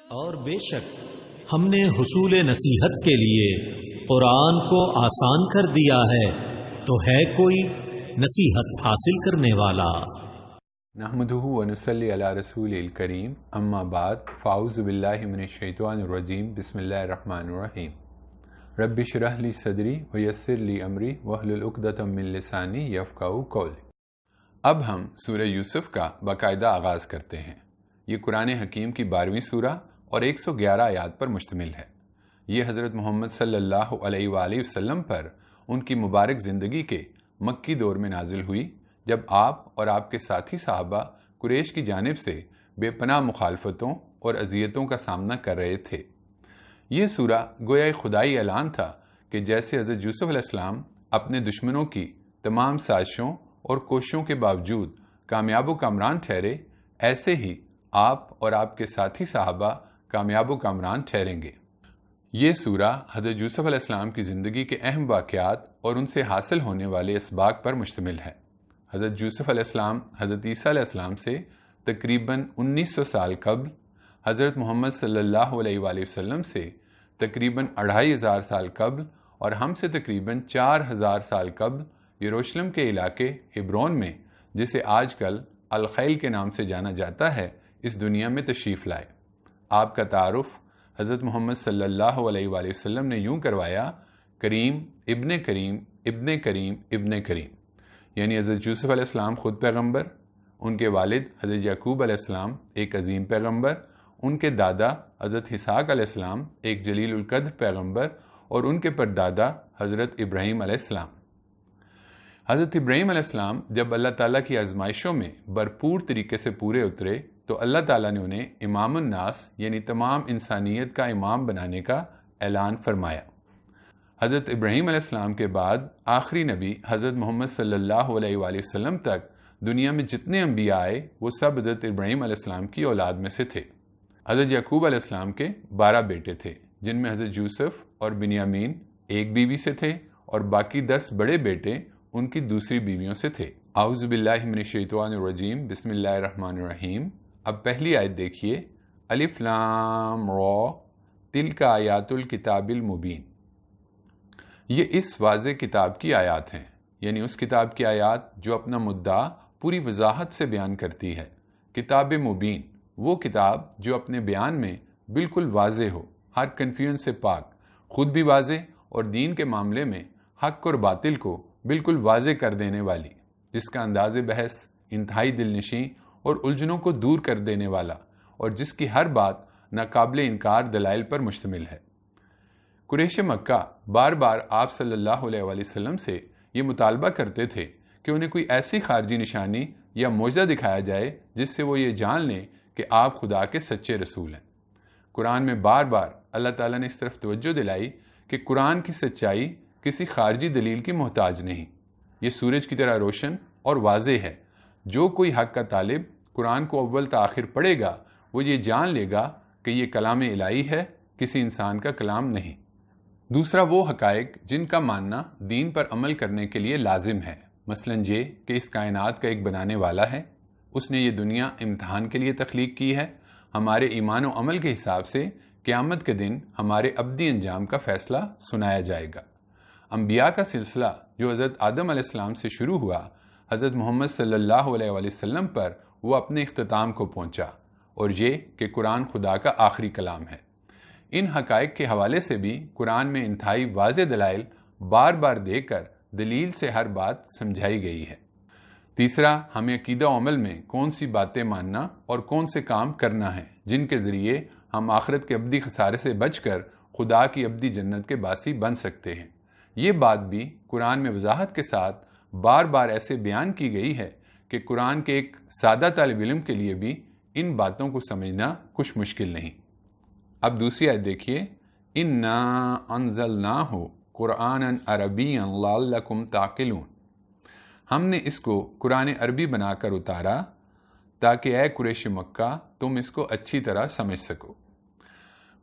اور بے شک ہم نے حصول نصیحت کے لیے قرآن کو آسان کر دیا ہے، تو ہے کوئی نصیحت حاصل کرنے والا؟ نحمده ونصلی علی رسول الکریم، اما بعد، فاعوذ باللہ من الشیطان الرجیم، بسم اللہ الرحمن الرحیم۔ رب اشرح لی صدری ویسر لی امری واحلل عقدۃ من لسانی یفقہوا قولی۔ اب ہم سورہ یوسف کا باقاعدہ آغاز کرتے ہیں۔ یہ قرآن حکیم کی 12ویں سورہ اور 111 آیات پر مشتمل ہے۔ یہ حضرت محمد صلی اللہ علیہ وآلہ وسلم پر ان کی مبارک زندگی کے مکی دور میں نازل ہوئی، جب آپ اور آپ کے ساتھی صحابہ قریش کی جانب سے بے پناہ مخالفتوں اور اذیتوں کا سامنا کر رہے تھے۔ یہ سورہ گویا ایک خدائی اعلان تھا کہ جیسے حضرت یوسف علیہ السلام اپنے دشمنوں کی تمام سازشوں اور کوششوں کے باوجود کامیاب و کامران ٹھہرے، ایسے ہی آپ اور آپ کے ساتھی صحابہ کامیاب و کامران ٹھہریں گے۔ یہ سورہ حضرت یوسف علیہ السلام کی زندگی کے اہم واقعات اور ان سے حاصل ہونے والے اسباق پر مشتمل ہے۔ حضرت یوسف علیہ السلام حضرت عیسیٰ علیہ السلام سے تقریباً 1900 سال قبل، حضرت محمد صلی اللہ علیہ وآلہ وسلم سے تقریباً 2500 سال قبل اور ہم سے تقریباً 4000 سال قبل یروشلم کے علاقے ہبرون میں، جسے آج کل الخیل کے نام سے جانا جاتا ہے، اس دنیا میں تشریف لائے۔ آپ کا تعارف حضرت محمد صلی اللہ علیہ وآلہ وسلم نے یوں کروایا: کریم ابن کریم ابن کریم ابن کریم، یعنی حضرت یوسف علیہ السلام خود پیغمبر، ان کے والد حضرت یعقوب علیہ السلام ایک عظیم پیغمبر، ان کے دادا حضرت اسحاق علیہ السلام ایک جلیل القدر پیغمبر، اور ان کے پردادا حضرت ابراہیم علیہ السلام۔ حضرت ابراہیم علیہ السلام جب اللہ تعالیٰ کی آزمائشوں میں بھرپور طریقے سے پورے اترے تو اللہ تعالیٰ نے انہیں امام الناس، یعنی تمام انسانیت کا امام بنانے کا اعلان فرمایا۔ حضرت ابراہیم علیہ السلام کے بعد آخری نبی حضرت محمد صلی اللہ علیہ وآلہ وسلم تک دنیا میں جتنے انبیاء آئے وہ سب حضرت ابراہیم علیہ السلام کی اولاد میں سے تھے۔ حضرت یعقوب علیہ السلام کے 12 بیٹے تھے، جن میں حضرت یوسف اور بنیامین ایک بیوی سے تھے، اور باقی 10 بڑے بیٹے ان کی دوسری بیویوں سے تھے۔ اعوذ باللہ من الشیطان الرجیم، بسم اللہ الرحمن الرحیم۔ اب پہلی آیت دیکھیے: الف لام را تلک آیات الکتاب المبین۔ یہ اس واضح کتاب کی آیات ہیں، یعنی اس کتاب کی آیات جو اپنا مدعا پوری وضاحت سے بیان کرتی ہے۔ کتاب مبین، وہ کتاب جو اپنے بیان میں بالکل واضح ہو، ہر کنفیوژن سے پاک، خود بھی واضح اور دین کے معاملے میں حق اور باطل کو بالکل واضح کر دینے والی، جس کا انداز بحث انتہائی دل نشیں اور الجھنوں کو دور کر دینے والا، اور جس کی ہر بات ناقابل انکار دلائل پر مشتمل ہے۔ قریش مکہ بار بار آپ صلی اللہ علیہ وآلہ وسلم سے یہ مطالبہ کرتے تھے کہ انہیں کوئی ایسی خارجی نشانی یا معجزہ دکھایا جائے جس سے وہ یہ جان لیں کہ آپ خدا کے سچے رسول ہیں۔ قرآن میں بار بار اللہ تعالیٰ نے اس طرف توجہ دلائی کہ قرآن کی سچائی کسی خارجی دلیل کی محتاج نہیں، یہ سورج کی طرح روشن اور واضح ہے۔ جو کوئی حق کا طالب قرآن کو اول تا آخر پڑھے گا، وہ یہ جان لے گا کہ یہ کلام الہی ہے، کسی انسان کا کلام نہیں۔ دوسرا وہ حقائق جن کا ماننا دین پر عمل کرنے کے لیے لازم ہے، مثلا یہ کہ اس کائنات کا ایک بنانے والا ہے، اس نے یہ دنیا امتحان کے لیے تخلیق کی ہے، ہمارے ایمان و عمل کے حساب سے قیامت کے دن ہمارے ابدی انجام کا فیصلہ سنایا جائے گا۔ انبیاء کا سلسلہ جو حضرت آدم علیہ السلام سے شروع ہوا، حضرت محمد صلی اللہ علیہ وآلہ وسلم پر وہ اپنے اختتام کو پہنچا، اور یہ کہ قرآن خدا کا آخری کلام ہے۔ ان حقائق کے حوالے سے بھی قرآن میں انتہائی واضح دلائل بار بار دے کر دلیل سے ہر بات سمجھائی گئی ہے۔ تیسرا، ہمیں عقیدہ و عمل میں کون سی باتیں ماننا اور کون سے کام کرنا ہے جن کے ذریعے ہم آخرت کے ابدی خسارے سے بچ کر خدا کی ابدی جنت کے باسی بن سکتے ہیں۔ یہ بات بھی قرآن میں وضاحت کے ساتھ بار بار ایسے بیان کی گئی ہے کہ قرآن کے ایک سادہ طالب علم کے لیے بھی ان باتوں کو سمجھنا کچھ مشکل نہیں۔ اب دوسری آیت دیکھیے: اِنَّا أَنزَلْنَاهُ قُرْآنًا عَرَبِيًّا لَعَلَّكُمْ تَعْقِلُونَ۔ ہم نے اس کو قرآن عربی بنا کر اتارا تاکہ اے قریش مکہ تم اس کو اچھی طرح سمجھ سکو۔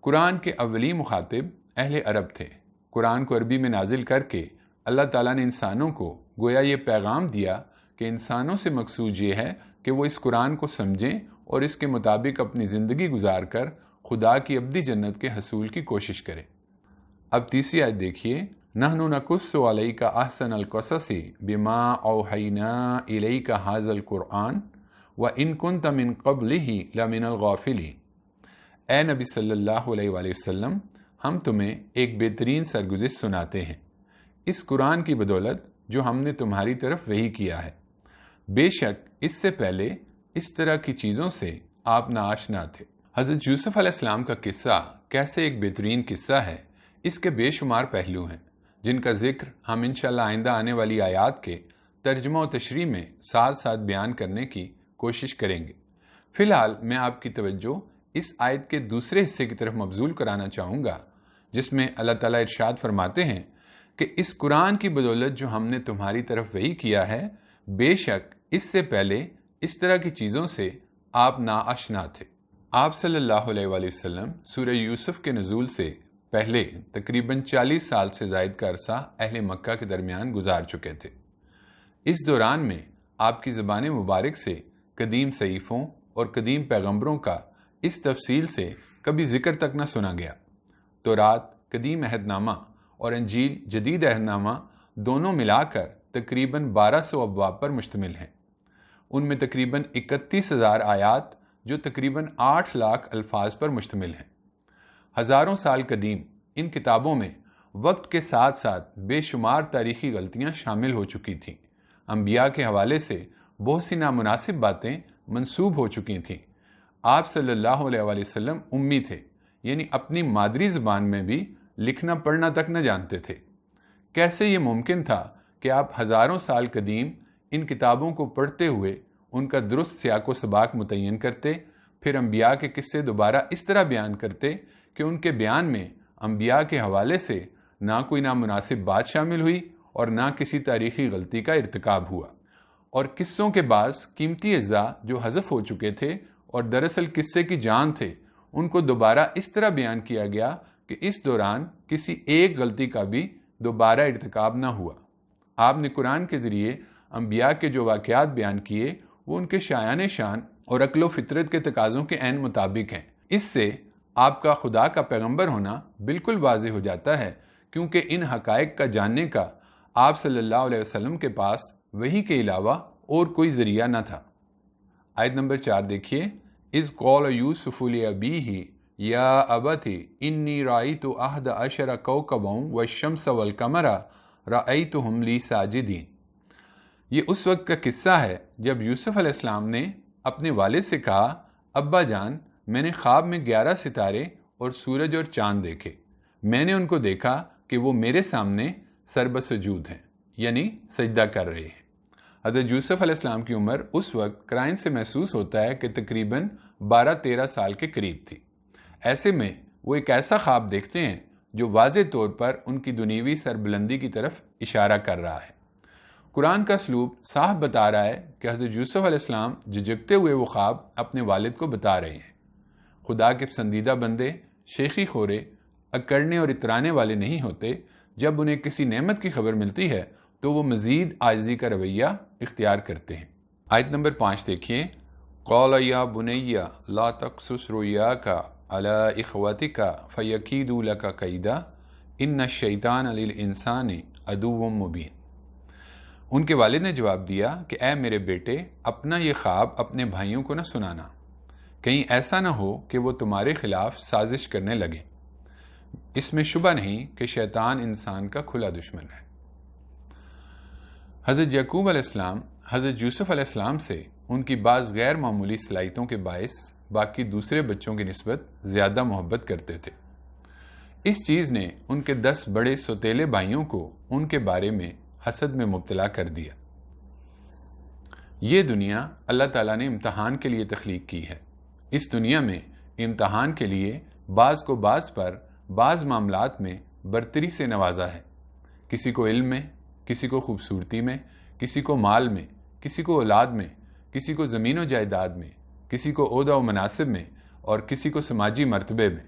قرآن کے اولی مخاطب اہل عرب تھے۔ قرآن کو عربی میں نازل کر کے اللہ تعالیٰ نے انسانوں کو گویا یہ پیغام دیا کہ انسانوں سے مقصود یہ ہے کہ وہ اس قرآن کو سمجھیں اور اس کے مطابق اپنی زندگی گزار کر خدا کی ابدی جنت کے حصول کی کوشش کرے۔ اب تیسری آیت دیکھیے، نحن نقص علیک احسن القصص بما اوحینا الیک ھذا القرآن وان کنت من قبلہ لمن الغافلین۔ اے نبی صلی اللہ علیہ وآلہ وسلم، ہم تمہیں ایک بہترین سرگزشت سناتے ہیں اس قرآن کی بدولت جو ہم نے تمہاری طرف وحی کیا ہے، بے شک اس سے پہلے اس طرح کی چیزوں سے آپ ناآشنا تھے۔ حضرت یوسف علیہ السلام کا قصہ کیسے ایک بہترین قصہ ہے، اس کے بے شمار پہلو ہیں جن کا ذکر ہم انشاءاللہ آئندہ آنے والی آیات کے ترجمہ و تشریح میں ساتھ ساتھ بیان کرنے کی کوشش کریں گے۔ فی الحال میں آپ کی توجہ اس آیت کے دوسرے حصے کی طرف مبذول کرانا چاہوں گا، جس میں اللہ تعالیٰ ارشاد فرماتے ہیں کہ اس قرآن کی بدولت جو ہم نے تمہاری طرف وحی کیا ہے، بے شک اس سے پہلے اس طرح کی چیزوں سے آپ ناآشنا تھے۔ آپ صلی اللہ علیہ وآلہ وسلم سورہ یوسف کے نزول سے پہلے تقریباً 40 سال سے زائد کا عرصہ اہل مکہ کے درمیان گزار چکے تھے۔ اس دوران میں آپ کی زبان مبارک سے قدیم صحیفوں اور قدیم پیغمبروں کا اس تفصیل سے کبھی ذکر تک نہ سنا گیا۔ تورات قدیم عہد نامہ اور انجیل جدید عہد نامہ دونوں ملا کر تقریباً 1200 ابواب پر مشتمل ہیں۔ ان میں تقریباً 31,000 آیات جو تقریباً 8 لاکھ الفاظ پر مشتمل ہیں۔ ہزاروں سال قدیم ان کتابوں میں وقت کے ساتھ ساتھ بے شمار تاریخی غلطیاں شامل ہو چکی تھیں۔ انبیاء کے حوالے سے بہت سی نامناسب باتیں منسوب ہو چکی تھیں۔ آپ صلی اللہ علیہ وآلہ وسلم امی تھے، یعنی اپنی مادری زبان میں بھی لکھنا پڑھنا تک نہ جانتے تھے۔ کیسے یہ ممکن تھا کہ آپ ہزاروں سال قدیم ان کتابوں کو پڑھتے ہوئے ان کا درست سیاق و سباق متعین کرتے، پھر انبیاء کے قصے دوبارہ اس طرح بیان کرتے کہ ان کے بیان میں انبیاء کے حوالے سے نہ کوئی نامناسب بات شامل ہوئی اور نہ کسی تاریخی غلطی کا ارتکاب ہوا، اور قصوں کے بعض قیمتی اجزاء جو حذف ہو چکے تھے اور دراصل قصے کی جان تھے، ان کو دوبارہ اس طرح بیان کیا گیا کہ اس دوران کسی ایک غلطی کا بھی دوبارہ ارتکاب نہ ہوا۔ آپ نے قرآن کے ذریعے انبیاء کے جو واقعات بیان کیے وہ ان کے شایان شان اور عقل و فطرت کے تقاضوں کے عین مطابق ہیں۔ اس سے آپ کا خدا کا پیغمبر ہونا بالکل واضح ہو جاتا ہے، کیونکہ ان حقائق کا جاننے کا آپ صلی اللہ علیہ وسلم کے پاس وحی کے علاوہ اور کوئی ذریعہ نہ تھا۔ آیت نمبر 4 دیکھیے، اذ قال یوسف لأبیہ یا ابت انی رأیت احد عشر کوکبا والشمس والقمر رأیتہم لی ساجدین۔ یہ اس وقت کا قصہ ہے جب یوسف علیہ السلام نے اپنے والد سے کہا، ابا جان، میں نے خواب میں 11 ستارے اور سورج اور چاند دیکھے، میں نے ان کو دیکھا کہ وہ میرے سامنے سربسجود ہیں، یعنی سجدہ کر رہے ہیں۔ حضرت یوسف علیہ السلام کی عمر اس وقت قرائن سے محسوس ہوتا ہے کہ تقریباً 12-13 سال کے قریب تھی۔ ایسے میں وہ ایک ایسا خواب دیکھتے ہیں جو واضح طور پر ان کی دنیوی سربلندی کی طرف اشارہ کر رہا ہے۔ قرآن کا اسلوب صاف بتا رہا ہے کہ حضرت یوسف علیہ السلام جھجکتے ہوئے وہ خواب اپنے والد کو بتا رہے ہیں۔ خدا کے پسندیدہ بندے شیخی خورے، اکڑنے اور اترانے والے نہیں ہوتے۔ جب انہیں کسی نعمت کی خبر ملتی ہے تو وہ مزید عاجزی کا رویہ اختیار کرتے ہیں۔ آیت نمبر 5 دیکھیے، قال یا بنی لا تقصص رؤیاک علی اخوتک فیکیدوا لک کیدا ان الشیطان للانسان عدو مبین۔ ان کے والد نے جواب دیا کہ اے میرے بیٹے، اپنا یہ خواب اپنے بھائیوں کو نہ سنانا، کہیں ایسا نہ ہو کہ وہ تمہارے خلاف سازش کرنے لگیں۔ اس میں شبہ نہیں کہ شیطان انسان کا کھلا دشمن ہے۔ حضرت یعقوب علیہ السلام حضرت یوسف علیہ السلام سے ان کی بعض غیر معمولی صلاحیتوں کے باعث باقی دوسرے بچوں کی نسبت زیادہ محبت کرتے تھے۔ اس چیز نے ان کے 10 بڑے سوتیلے بھائیوں کو ان کے بارے میں حسد میں مبتلا کر دیا۔ یہ دنیا اللہ تعالیٰ نے امتحان کے لیے تخلیق کی ہے۔ اس دنیا میں امتحان کے لیے بعض کو بعض پر بعض معاملات میں برتری سے نوازا ہے۔ کسی کو علم میں، کسی کو خوبصورتی میں، کسی کو مال میں، کسی کو اولاد میں، کسی کو زمین و جائیداد میں، کسی کو عہدہ و مناصب میں، اور کسی کو سماجی مرتبے میں۔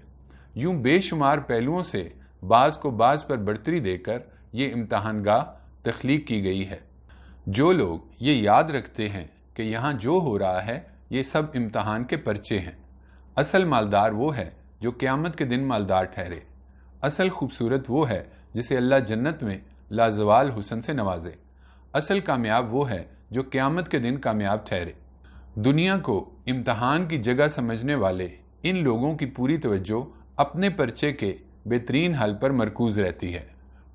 یوں بے شمار پہلوؤں سے بعض کو بعض پر برتری دے کر یہ امتحان گاہ تخلیق کی گئی ہے۔ جو لوگ یہ یاد رکھتے ہیں کہ یہاں جو ہو رہا ہے یہ سب امتحان کے پرچے ہیں، اصل مالدار وہ ہے جو قیامت کے دن مالدار ٹھہرے۔ اصل خوبصورت وہ ہے جسے اللہ جنت میں لازوال حسن سے نوازے۔ اصل کامیاب وہ ہے جو قیامت کے دن کامیاب ٹھہرے۔ دنیا کو امتحان کی جگہ سمجھنے والے ان لوگوں کی پوری توجہ اپنے پرچے کے بہترین حل پر مرکوز رہتی ہے۔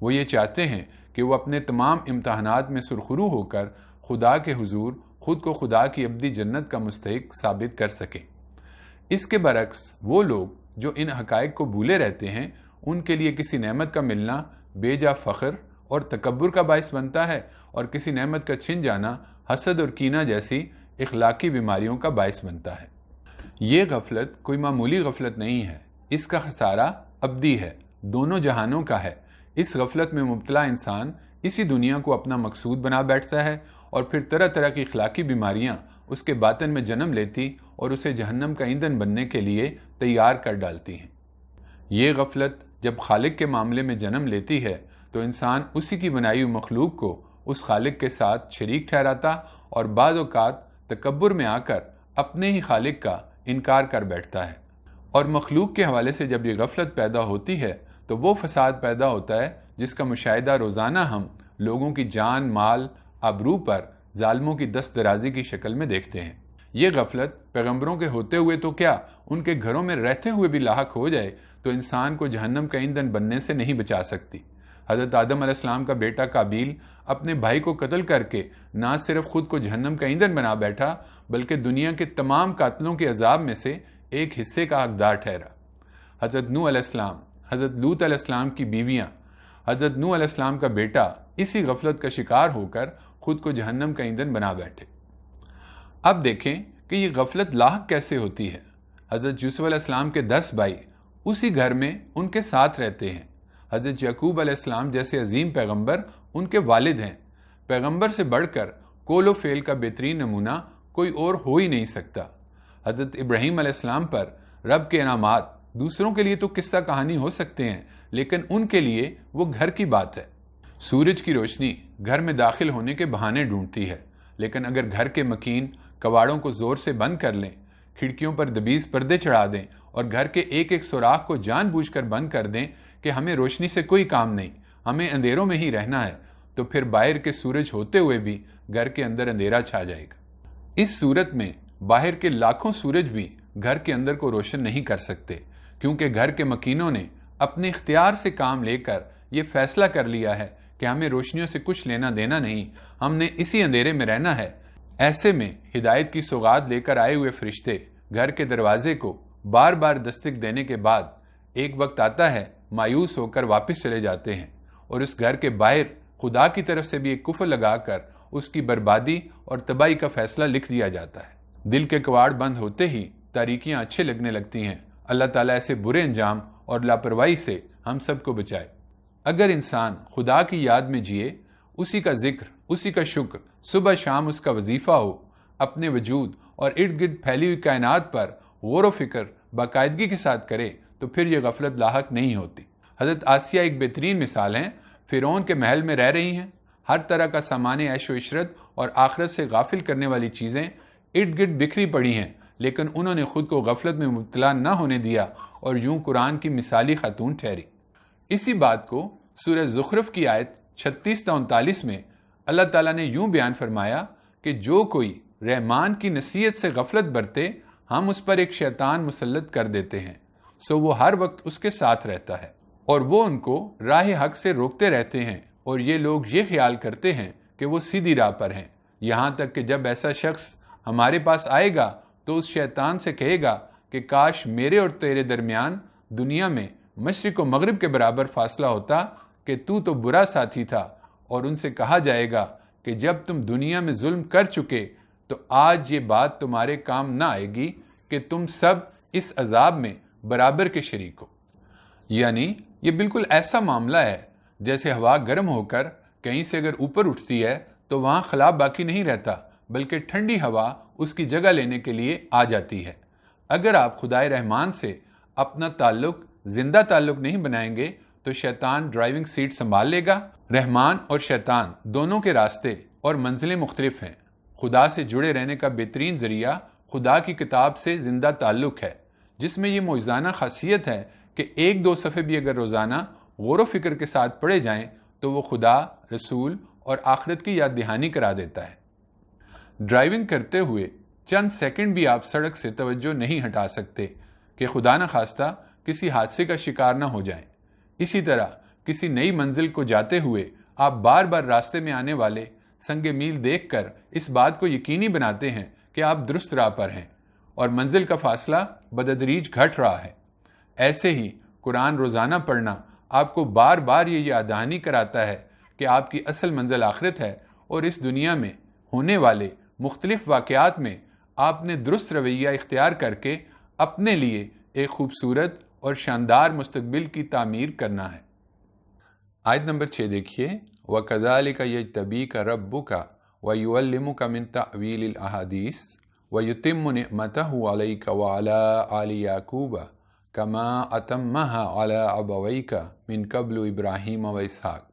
وہ یہ چاہتے ہیں کہ وہ اپنے تمام امتحانات میں سرخرو ہو کر خدا کے حضور خود کو خدا کی ابدی جنت کا مستحق ثابت کر سکیں۔ اس کے برعکس وہ لوگ جو ان حقائق کو بھولے رہتے ہیں، ان کے لیے کسی نعمت کا ملنا بے جا فخر اور تکبر کا باعث بنتا ہے، اور کسی نعمت کا چھن جانا حسد اور کینہ جیسی اخلاقی بیماریوں کا باعث بنتا ہے۔ یہ غفلت کوئی معمولی غفلت نہیں ہے، اس کا خسارہ ابدی ہے، دونوں جہانوں کا ہے۔ اس غفلت میں مبتلا انسان اسی دنیا کو اپنا مقصود بنا بیٹھتا ہے، اور پھر طرح طرح کی اخلاقی بیماریاں اس کے باطن میں جنم لیتی اور اسے جہنم کا ایندھن بننے کے لیے تیار کر ڈالتی ہیں۔ یہ غفلت جب خالق کے معاملے میں جنم لیتی ہے تو انسان اسی کی بنائی ہوئی مخلوق کو اس خالق کے ساتھ شریک ٹھہراتا اور بعض اوقات تکبر میں آ کر اپنے ہی خالق کا انکار کر بیٹھتا ہے۔ اور مخلوق کے حوالے سے جب یہ غفلت پیدا ہوتی ہے تو وہ فساد پیدا ہوتا ہے جس کا مشاہدہ روزانہ ہم لوگوں کی جان، مال، آبرو پر ظالموں کی دست درازی کی شکل میں دیکھتے ہیں۔ یہ غفلت پیغمبروں کے ہوتے ہوئے تو کیا، ان کے گھروں میں رہتے ہوئے بھی لاحق ہو جائے تو انسان کو جہنم کا ایندھن بننے سے نہیں بچا سکتی۔ حضرت آدم علیہ السلام کا بیٹا قابیل اپنے بھائی کو قتل کر کے نہ صرف خود کو جہنم کا ایندھن بنا بیٹھا بلکہ دنیا کے تمام قاتلوں کے عذاب میں سے ایک حصے کا حقدار ٹھہرا۔ حضرت نوح علیہ السلام، حضرت لوط علیہ السلام کی بیویاں، حضرت نوح علیہ السلام کا بیٹا اسی غفلت کا شکار ہو کر خود کو جہنم کا ایندھن بنا بیٹھے۔ اب دیکھیں کہ یہ غفلت لاحق کیسے ہوتی ہے۔ حضرت یوسف علیہ السلام کے 10 بھائی اسی گھر میں ان کے ساتھ رہتے ہیں۔ حضرت یعقوب علیہ السلام جیسے عظیم پیغمبر ان کے والد ہیں۔ پیغمبر سے بڑھ کر قول و فعل کا بہترین نمونہ کوئی اور ہو ہی نہیں سکتا۔ حضرت ابراہیم علیہ السلام پر رب کے انعامات دوسروں کے لیے تو قصہ کہانی ہو سکتے ہیں، لیکن ان کے لیے وہ گھر کی بات ہے۔ سورج کی روشنی گھر میں داخل ہونے کے بہانے ڈھونڈتی ہے، لیکن اگر گھر کے مکین کواڑوں کو زور سے بند کر لیں، کھڑکیوں پر دبیز پردے چڑھا دیں اور گھر کے ایک ایک سوراخ کو جان بوجھ کر بند کر دیں کہ ہمیں روشنی سے کوئی کام نہیں، ہمیں اندھیروں میں ہی رہنا ہے، تو پھر باہر کے سورج ہوتے ہوئے بھی گھر کے اندر اندھیرا چھا جائے گا۔ اس صورت میں باہر کے لاکھوں سورج بھی گھر کے اندر کو روشن نہیں کر سکتے، کیونکہ گھر کے مکینوں نے اپنے اختیار سے کام لے کر یہ فیصلہ کر لیا ہے کہ ہمیں روشنیوں سے کچھ لینا دینا نہیں، ہم نے اسی اندھیرے میں رہنا ہے۔ ایسے میں ہدایت کی سوغات لے کر آئے ہوئے فرشتے گھر کے دروازے کو بار بار دستک دینے کے بعد ایک وقت آتا ہے مایوس ہو کر واپس چلے جاتے ہیں، اور اس گھر کے باہر خدا کی طرف سے بھی ایک کفر لگا کر اس کی بربادی اور تباہی کا فیصلہ لکھ دیا جاتا ہے۔ دل کے کواڑ بند ہوتے ہی تاریکیاں اچھے لگنے لگتی ہیں۔ اللہ تعالیٰ ایسے برے انجام اور لاپرواہی سے ہم سب کو بچائے۔ اگر انسان خدا کی یاد میں جیے، اسی کا ذکر، اسی کا شکر صبح شام اس کا وظیفہ ہو، اپنے وجود اور ارد گرد پھیلی ہوئی کائنات پر غور و فکر باقاعدگی کے ساتھ کرے تو پھر یہ غفلت لاحق نہیں ہوتی۔ حضرت آسیہ ایک بہترین مثال ہیں۔ فرعون کے محل میں رہ رہی ہیں، ہر طرح کا سامان عیش و عشرت اور آخرت سے غافل کرنے والی چیزیں ارد گرد بکھری پڑی ہیں، لیکن انہوں نے خود کو غفلت میں مبتلا نہ ہونے دیا اور یوں قرآن کی مثالی خاتون ٹھہری۔ اسی بات کو سورہ زخرف کی آیت 36 تا 39 میں اللہ تعالیٰ نے یوں بیان فرمایا کہ جو کوئی رحمان کی نصیحت سے غفلت برتے، ہم اس پر ایک شیطان مسلط کر دیتے ہیں، سو وہ ہر وقت اس کے ساتھ رہتا ہے اور وہ ان کو راہ حق سے روکتے رہتے ہیں، اور یہ لوگ یہ خیال کرتے ہیں کہ وہ سیدھی راہ پر ہیں، یہاں تک کہ جب ایسا شخص ہمارے پاس آئے گا تو اس شیطان سے کہے گا کہ کاش میرے اور تیرے درمیان دنیا میں مشرق و مغرب کے برابر فاصلہ ہوتا کہ تو برا ساتھی تھا، اور ان سے کہا جائے گا کہ جب تم دنیا میں ظلم کر چکے تو آج یہ بات تمہارے کام نہ آئے گی کہ تم سب اس عذاب میں برابر کے شریک ہو۔ یعنی یہ بالکل ایسا معاملہ ہے جیسے ہوا گرم ہو کر کہیں سے اگر اوپر اٹھتی ہے تو وہاں خلا باقی نہیں رہتا، بلکہ ٹھنڈی ہوا اس کی جگہ لینے کے لیے آ جاتی ہے۔ اگر آپ خدائے رحمان سے اپنا تعلق زندہ تعلق نہیں بنائیں گے تو شیطان ڈرائیونگ سیٹ سنبھال لے گا۔ رحمان اور شیطان دونوں کے راستے اور منزلیں مختلف ہیں۔ خدا سے جڑے رہنے کا بہترین ذریعہ خدا کی کتاب سے زندہ تعلق ہے، جس میں یہ معجزانہ خاصیت ہے کہ 1-2 صفحے بھی اگر روزانہ غور و فکر کے ساتھ پڑھے جائیں تو وہ خدا، رسول اور آخرت کی یاد دہانی کرا دیتا ہے۔ ڈرائیونگ کرتے ہوئے چند سیکنڈ بھی آپ سڑک سے توجہ نہیں ہٹا سکتے کہ خدا نہ خواستہ کسی حادثے کا شکار نہ ہو جائیں۔ اسی طرح کسی نئی منزل کو جاتے ہوئے آپ بار بار راستے میں آنے والے سنگ میل دیکھ کر اس بات کو یقینی بناتے ہیں کہ آپ درست راہ پر ہیں اور منزل کا فاصلہ بتدریج گھٹ رہا ہے۔ ایسے ہی قرآن روزانہ پڑھنا آپ کو بار بار یہ یاد دہانی کراتا ہے کہ آپ کی اصل منزل آخرت ہے اور اس دنیا میں ہونے والے مختلف واقعات میں آپ نے درست رویہ اختیار کر کے اپنے لیے ایک خوبصورت اور شاندار مستقبل کی تعمیر کرنا ہے۔ آیت نمبر 6 دیکھیے، وَكَذَلِكَ يَجْتَبِيكَ رَبُّكَ وَيُعَلِّمُكَ مِن تَأْوِيلِ الْأَحَادِيثِ وَيُتِمُّ نِعْمَتَهُ عَلَيْكَ وَعَلَىٰ آلِ يَعْقُوبَ كَمَا أَتَمَّهَا عَلَىٰ أَبَوَيْكَ مِن قَبْلُ إِبْرَاهِيمَ وَإِسْحَاقَ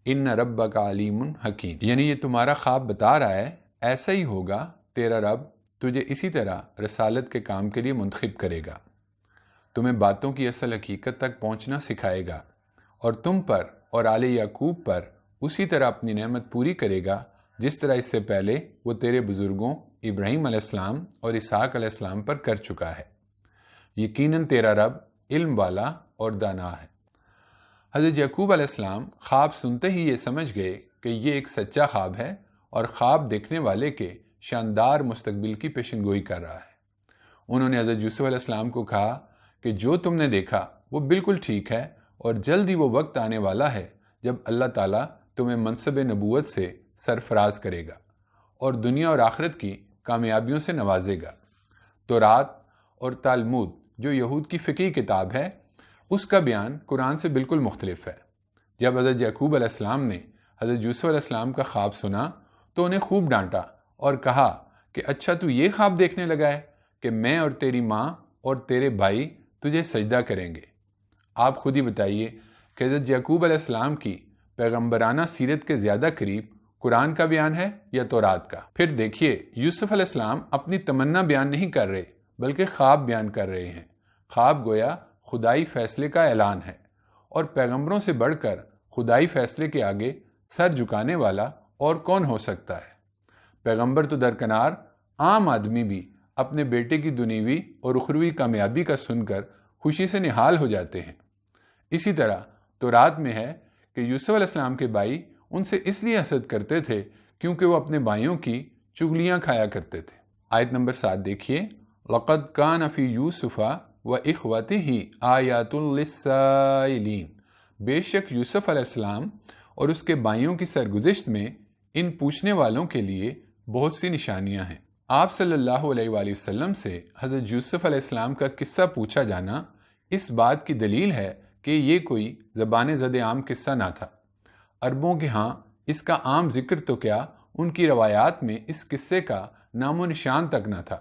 إِنَّ رَبَّكَ عَلِيمٌ حَكِيمٌ، یعنی یہ تمہارا خواب بتا رہا ہے ایسا ہی ہوگا، تیرا رب تجھے اسی طرح رسالت کے کام کے لیے منتخب کرے گا، تمہیں باتوں کی اصل حقیقت تک پہنچنا سکھائے گا اور تم پر اور آل یعقوب پر اسی طرح اپنی نعمت پوری کرے گا جس طرح اس سے پہلے وہ تیرے بزرگوں ابراہیم علیہ السلام اور اسحاق علیہ السلام پر کر چکا ہے۔ یقیناً تیرا رب علم والا اور دانا ہے۔ حضرت یعقوب علیہ السلام خواب سنتے ہی یہ سمجھ گئے کہ یہ ایک سچا خواب ہے اور خواب دیکھنے والے کے شاندار مستقبل کی پیشن گوئی کر رہا ہے۔ انہوں نے حضرت یوسف علیہ السلام کو کہا کہ جو تم نے دیکھا وہ بالکل ٹھیک ہے اور جلد ہی وہ وقت آنے والا ہے جب اللہ تعالیٰ تمہیں منصب نبوت سے سرفراز کرے گا اور دنیا اور آخرت کی کامیابیوں سے نوازے گا۔ تورات اور تالمود جو یہود کی فقہی کتاب ہے، اس کا بیان قرآن سے بالکل مختلف ہے۔ جب حضرت یعقوب علیہ السلام نے حضرت یوسف علیہ السلام کا خواب سنا تو انہیں خوب ڈانٹا اور کہا کہ اچھا تو یہ خواب دیکھنے لگا ہے کہ میں اور تیری ماں اور تیرے بھائی تجھے سجدہ کریں گے۔ آپ خود ہی بتائیے کہ حضرت یعقوب علیہ السلام کی پیغمبرانہ سیرت کے زیادہ قریب قرآن کا بیان ہے یا تورات کا؟ پھر دیکھیے، یوسف علیہ السلام اپنی تمنا بیان نہیں کر رہے بلکہ خواب بیان کر رہے ہیں۔ خواب گویا خدائی فیصلے کا اعلان ہے، اور پیغمبروں سے بڑھ کر خدائی فیصلے کے آگے سر جھکانے والا اور کون ہو سکتا ہے؟ پیغمبر تو درکنار عام آدمی بھی اپنے بیٹے کی دنیوی اور اخروی کامیابی کا سن کر خوشی سے نہال ہو جاتے ہیں۔ اسی طرح تورات میں ہے کہ یوسف علیہ السلام کے بھائی ان سے اس لیے حسد کرتے تھے کیونکہ وہ اپنے بھائیوں کی چغلیاں کھایا کرتے تھے۔ آیت نمبر 7 دیکھیے، لَقَدْ كَانَ فِي يُوسُفَ وَإِخْوَتِهِ آيَاتٌ لِلسَّائِلِينَ، بے شک یوسف علیہ السلام اور اس کے بھائیوں کی سرگزشت میں ان پوچھنے والوں کے لیے بہت سی نشانیاں ہیں۔ آپ صلی اللہ علیہ وآلہ وسلم سے حضرت یوسف علیہ السلام کا قصہ پوچھا جانا اس بات کی دلیل ہے کہ یہ کوئی زبان زد عام قصہ نہ تھا۔ عربوں کے ہاں اس کا عام ذکر تو کیا، ان کی روایات میں اس قصے کا نام و نشان تک نہ تھا،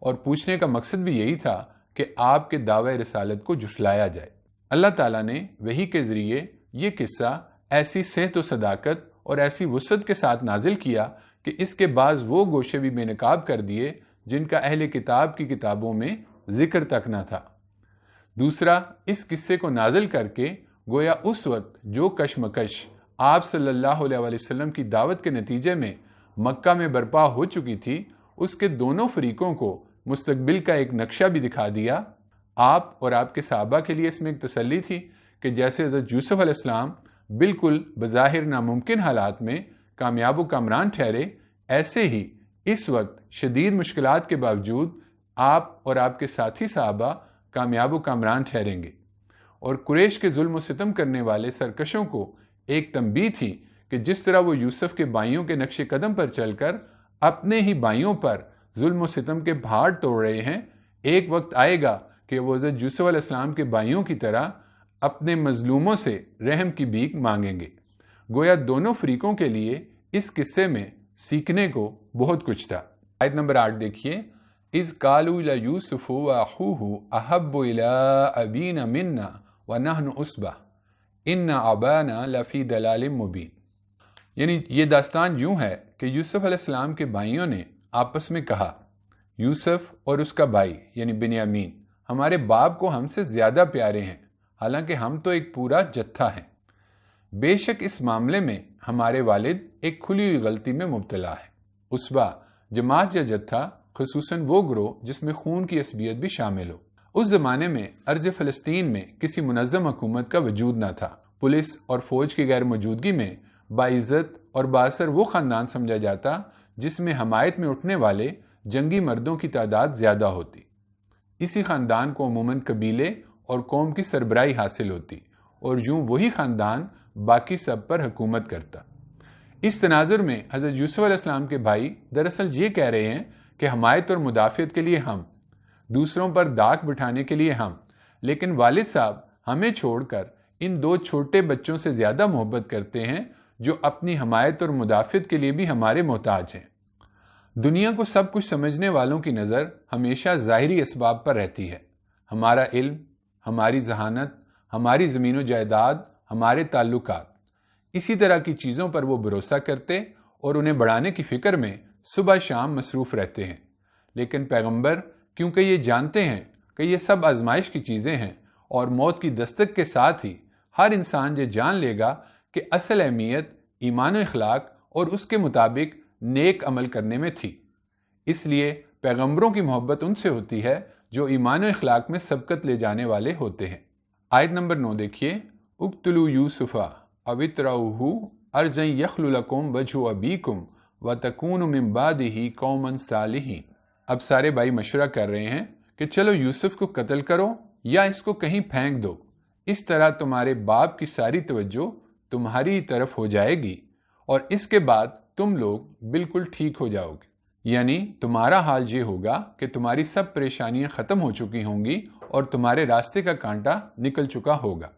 اور پوچھنے کا مقصد بھی یہی تھا کہ آپ کے دعوی رسالت کو جھٹلایا جائے۔ اللہ تعالیٰ نے وحی کے ذریعے یہ قصہ ایسی صحت و صداقت اور ایسی وسعت کے ساتھ نازل کیا کہ اس کے بعض وہ گوشے بھی بے نقاب کر دیے جن کا اہل کتاب کی کتابوں میں ذکر تک نہ تھا۔ دوسرا، اس قصے کو نازل کر کے گویا اس وقت جو کشمکش آپ صلی اللہ علیہ وآلہ وسلم کی دعوت کے نتیجے میں مکہ میں برپا ہو چکی تھی، اس کے دونوں فریقوں کو مستقبل کا ایک نقشہ بھی دکھا دیا۔ آپ اور آپ کے صحابہ کے لیے اس میں ایک تسلی تھی کہ جیسے حضرت یوسف علیہ السلام بالکل بظاہر ناممکن حالات میں کامیاب و کامران ٹھہرے، ایسے ہی اس وقت شدید مشکلات کے باوجود آپ اور آپ کے ساتھی صحابہ کامیاب و کامران ٹھہریں گے۔ اور قریش کے ظلم و ستم کرنے والے سرکشوں کو ایک تنبیہ تھی کہ جس طرح وہ یوسف کے بھائیوں کے نقش قدم پر چل کر اپنے ہی بھائیوں پر ظلم و ستم کے پہاڑ توڑ رہے ہیں، ایک وقت آئے گا کہ وہ حضرت یوسف علیہ السلام کے بھائیوں کی طرح اپنے مظلوموں سے رحم کی بھیک مانگیں گے۔ گویا دونوں فریقوں کے لیے اس قصے میں سیکھنے کو بہت کچھ تھا۔ آیت نمبر 8 دیکھیے، اِذْ قَالُوا لَيُوسُفُ وَأَخُوهُ أَحَبُّ إِلَىٰ أَبِينَا مِنَّا وَنَحْنُ عُصْبَةٌ إِنَّ أَبَانَا لَفِي ضَلَالٍ مُبِينٍ، یعنی یہ داستان یوں ہے کہ یوسف علیہ السلام کے بھائیوں نے آپس میں کہا، یوسف اور اس کا بھائی یعنی بنیامین ہمارے باپ کو ہم سے زیادہ پیارے ہیں، حالانکہ ہم تو ایک پورا جتھا ہیں۔ بے شک اس معاملے میں ہمارے والد ایک کھلی ہوئی غلطی میں مبتلا ہے۔ اسبہ، جماعت یا جتھا خصوصاً وہ گروہ جس میں خون کی عصبیت بھی شامل ہو۔ اس زمانے میں ارض فلسطین میں کسی منظم حکومت کا وجود نہ تھا۔ پولیس اور فوج کی غیر موجودگی میں باعزت اور بااثر وہ خاندان سمجھا جاتا جس میں حمایت میں اٹھنے والے جنگی مردوں کی تعداد زیادہ ہوتی۔ اسی خاندان کو عموماً قبیلے اور قوم کی سربراہی حاصل ہوتی اور یوں وہی خاندان باقی سب پر حکومت کرتا۔ اس تناظر میں حضرت یوسف علیہ السلام کے بھائی دراصل یہ کہہ رہے ہیں کہ حمایت اور مدافعت کے لیے ہم، دوسروں پر داغ بٹھانے کے لیے ہم، لیکن والد صاحب ہمیں چھوڑ کر ان دو چھوٹے بچوں سے زیادہ محبت کرتے ہیں جو اپنی حمایت اور مدافعت کے لیے بھی ہمارے محتاج ہیں۔ دنیا کو سب کچھ سمجھنے والوں کی نظر ہمیشہ ظاہری اسباب پر رہتی ہے۔ ہمارا علم، ہماری ذہانت، ہماری زمین و جائیداد، ہمارے تعلقات، اسی طرح کی چیزوں پر وہ بھروسہ کرتے اور انہیں بڑھانے کی فکر میں صبح شام مصروف رہتے ہیں۔ لیکن پیغمبر کیونکہ یہ جانتے ہیں کہ یہ سب آزمائش کی چیزیں ہیں اور موت کی دستک کے ساتھ ہی ہر انسان یہ جان لے گا کہ اصل اہمیت ایمان و اخلاق اور اس کے مطابق نیک عمل کرنے میں تھی، اس لیے پیغمبروں کی محبت ان سے ہوتی ہے جو ایمان و اخلاق میں سبقت لے جانے والے ہوتے ہیں۔ آیت نمبر 9 دیکھیے، اقتلوا یوسف او اطرحوہ ارضا یخل لکم وجہ ابیکم وتکونوا من بعدہ قوما صالحین۔ اب سارے بھائی مشورہ کر رہے ہیں کہ چلو یوسف کو قتل کرو یا اس کو کہیں پھینک دو، اس طرح تمہارے باپ کی ساری توجہ تمہاری طرف ہو جائے گی اور اس کے بعد تم لوگ بالکل ٹھیک ہو جاؤ گے۔ یعنی تمہارا حال یہ ہوگا کہ تمہاری سب پریشانیاں ختم ہو چکی ہوں گی اور تمہارے راستے کا کانٹا نکل چکا ہوگا۔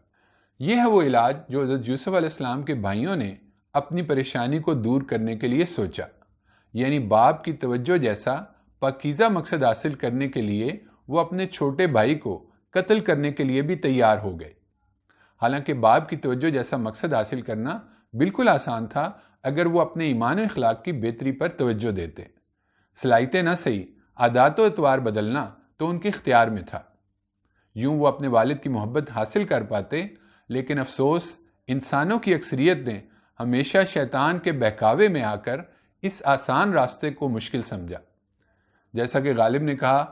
یہ ہے وہ علاج جو حضرت یوسف علیہ السلام کے بھائیوں نے اپنی پریشانی کو دور کرنے کے لیے سوچا، یعنی باپ کی توجہ جیسا پاکیزہ مقصد حاصل کرنے کے لیے وہ اپنے چھوٹے بھائی کو قتل کرنے کے لیے بھی تیار ہو گئے۔ حالانکہ باپ کی توجہ جیسا مقصد حاصل کرنا بالکل آسان تھا اگر وہ اپنے ایمان و اخلاق کی بہتری پر توجہ دیتے۔ صلاحیتیں نہ صحیح، عادات و اطوار بدلنا تو ان کے اختیار میں تھا، یوں وہ اپنے والد کی محبت حاصل کر پاتے۔ لیکن افسوس، انسانوں کی اکثریت نے ہمیشہ شیطان کے بہکاوے میں آ کر اس آسان راستے کو مشکل سمجھا۔ جیسا کہ غالب نے کہا،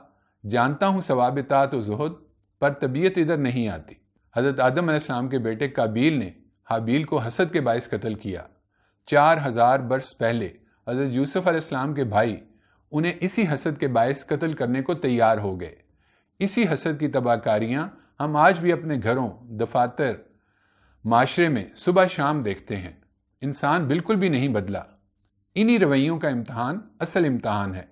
جانتا ہوں ثواب اطاعت و زہد، پر طبیعت ادھر نہیں آتی۔ حضرت آدم علیہ السلام کے بیٹے قابیل نے حابیل کو حسد کے باعث قتل کیا۔ 4000 برس پہلے حضرت یوسف علیہ السلام کے بھائی انہیں اسی حسد کے باعث قتل کرنے کو تیار ہو گئے۔ اسی حسد کی تباہ کاریاں ہم آج بھی اپنے گھروں، دفاتر، معاشرے میں صبح شام دیکھتے ہیں۔ انسان بالکل بھی نہیں بدلا۔ انہی رویوں کا امتحان اصل امتحان ہے۔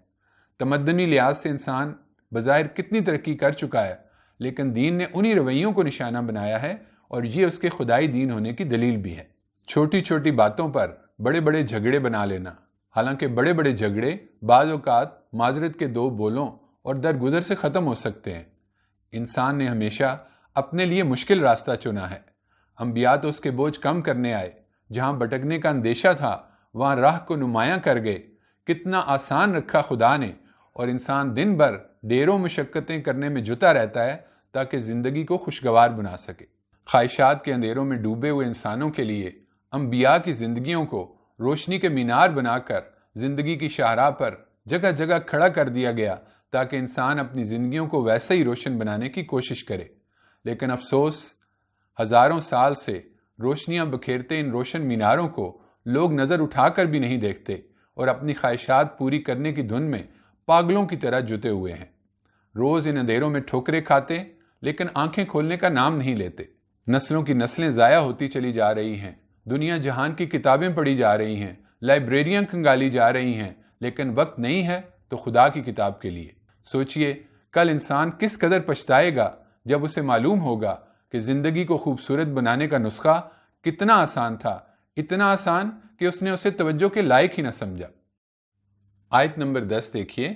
تمدنی لحاظ سے انسان بظاہر کتنی ترقی کر چکا ہے، لیکن دین نے انہی رویوں کو نشانہ بنایا ہے اور یہ اس کے خدائی دین ہونے کی دلیل بھی ہے۔ چھوٹی چھوٹی باتوں پر بڑے بڑے جھگڑے بنا لینا، حالانکہ بڑے بڑے جھگڑے بعض اوقات معذرت کے دو بولوں اور درگزر سے ختم ہو سکتے ہیں۔ انسان نے ہمیشہ اپنے لیے مشکل راستہ چنا ہے۔ انبیاء تو اس کے بوجھ کم کرنے آئے، جہاں بھٹکنے کا اندیشہ تھا وہاں راہ کو نمایاں کر گئے۔ کتنا آسان رکھا خدا نے، اور انسان دن بھر ڈھیروں مشقتیں کرنے میں جتا رہتا ہے تاکہ زندگی کو خوشگوار بنا سکے۔ خواہشات کے اندھیروں میں ڈوبے ہوئے انسانوں کے لیے انبیاء کی زندگیوں کو روشنی کے مینار بنا کر زندگی کی شاہراہ پر جگہ جگہ کھڑا کر دیا گیا تاکہ انسان اپنی زندگیوں کو ویسے ہی روشن بنانے کی کوشش کرے۔ لیکن افسوس، ہزاروں سال سے روشنیاں بکھیرتے ان روشن میناروں کو لوگ نظر اٹھا کر بھی نہیں دیکھتے اور اپنی خواہشات پوری کرنے کی دھن میں پاگلوں کی طرح جتے ہوئے ہیں۔ روز ان اندھیروں میں ٹھوکریں کھاتے لیکن آنکھیں کھولنے کا نام نہیں لیتے۔ نسلوں کی نسلیں ضائع ہوتی چلی جا رہی ہیں، دنیا جہان کی کتابیں پڑھی جا رہی ہیں، لائبریریاں کھنگالی جا رہی ہیں، لیکن وقت نہیں ہے تو خدا کی کتاب کے لیے۔ سوچئے کل انسان کس قدر پچھتائے گا جب اسے معلوم ہوگا کہ زندگی کو خوبصورت بنانے کا نسخہ کتنا آسان تھا، اتنا آسان کہ اس نے اسے توجہ کے لائق ہی نہ سمجھا۔ آیت نمبر 10 دیکھیے،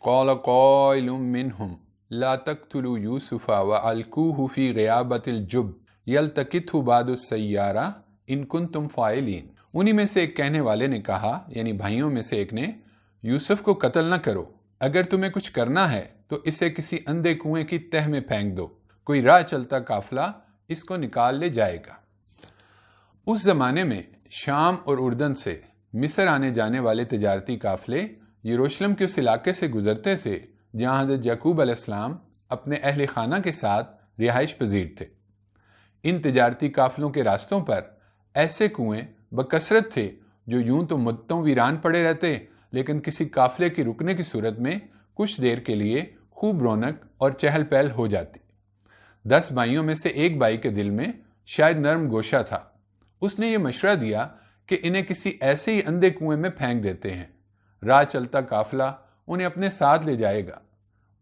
قال قائل منہم لا تقتلوا یوسف والقوہ فی غیابۃ الجب یلتقطہ بعض السیارہ ان کنتم فاعلین۔ انہی میں سے ایک کہنے والے نے کہا، یعنی بھائیوں میں سے ایک نے، یوسف کو قتل نہ کرو، اگر تمہیں کچھ کرنا ہے تو اسے کسی اندھے کنویں کی تہ میں پھینک دو، کوئی راہ چلتا قافلہ اس کو نکال لے جائے گا۔ اس زمانے میں شام اور اردن سے مصر آنے جانے والے تجارتی قافلے یروشلم کے اس علاقے سے گزرتے تھے جہاں حضرت یعقوب علیہ السلام اپنے اہل خانہ کے ساتھ رہائش پذیر تھے۔ ان تجارتی قافلوں کے راستوں پر ایسے کنویں بکثرت تھے جو یوں تو مدتوں ویران پڑے رہتے، لیکن کسی قافلے کی رکنے کی صورت میں کچھ دیر کے لیے خوب رونق اور چہل پہل ہو جاتی۔ 10 بھائیوں میں سے ایک بھائی کے دل میں شاید نرم گوشہ تھا۔ اس نے یہ مشورہ دیا کہ انہیں کسی ایسے ہی اندھے کنویں میں پھینک دیتے ہیں، راہ چلتا قافلہ انہیں اپنے ساتھ لے جائے گا۔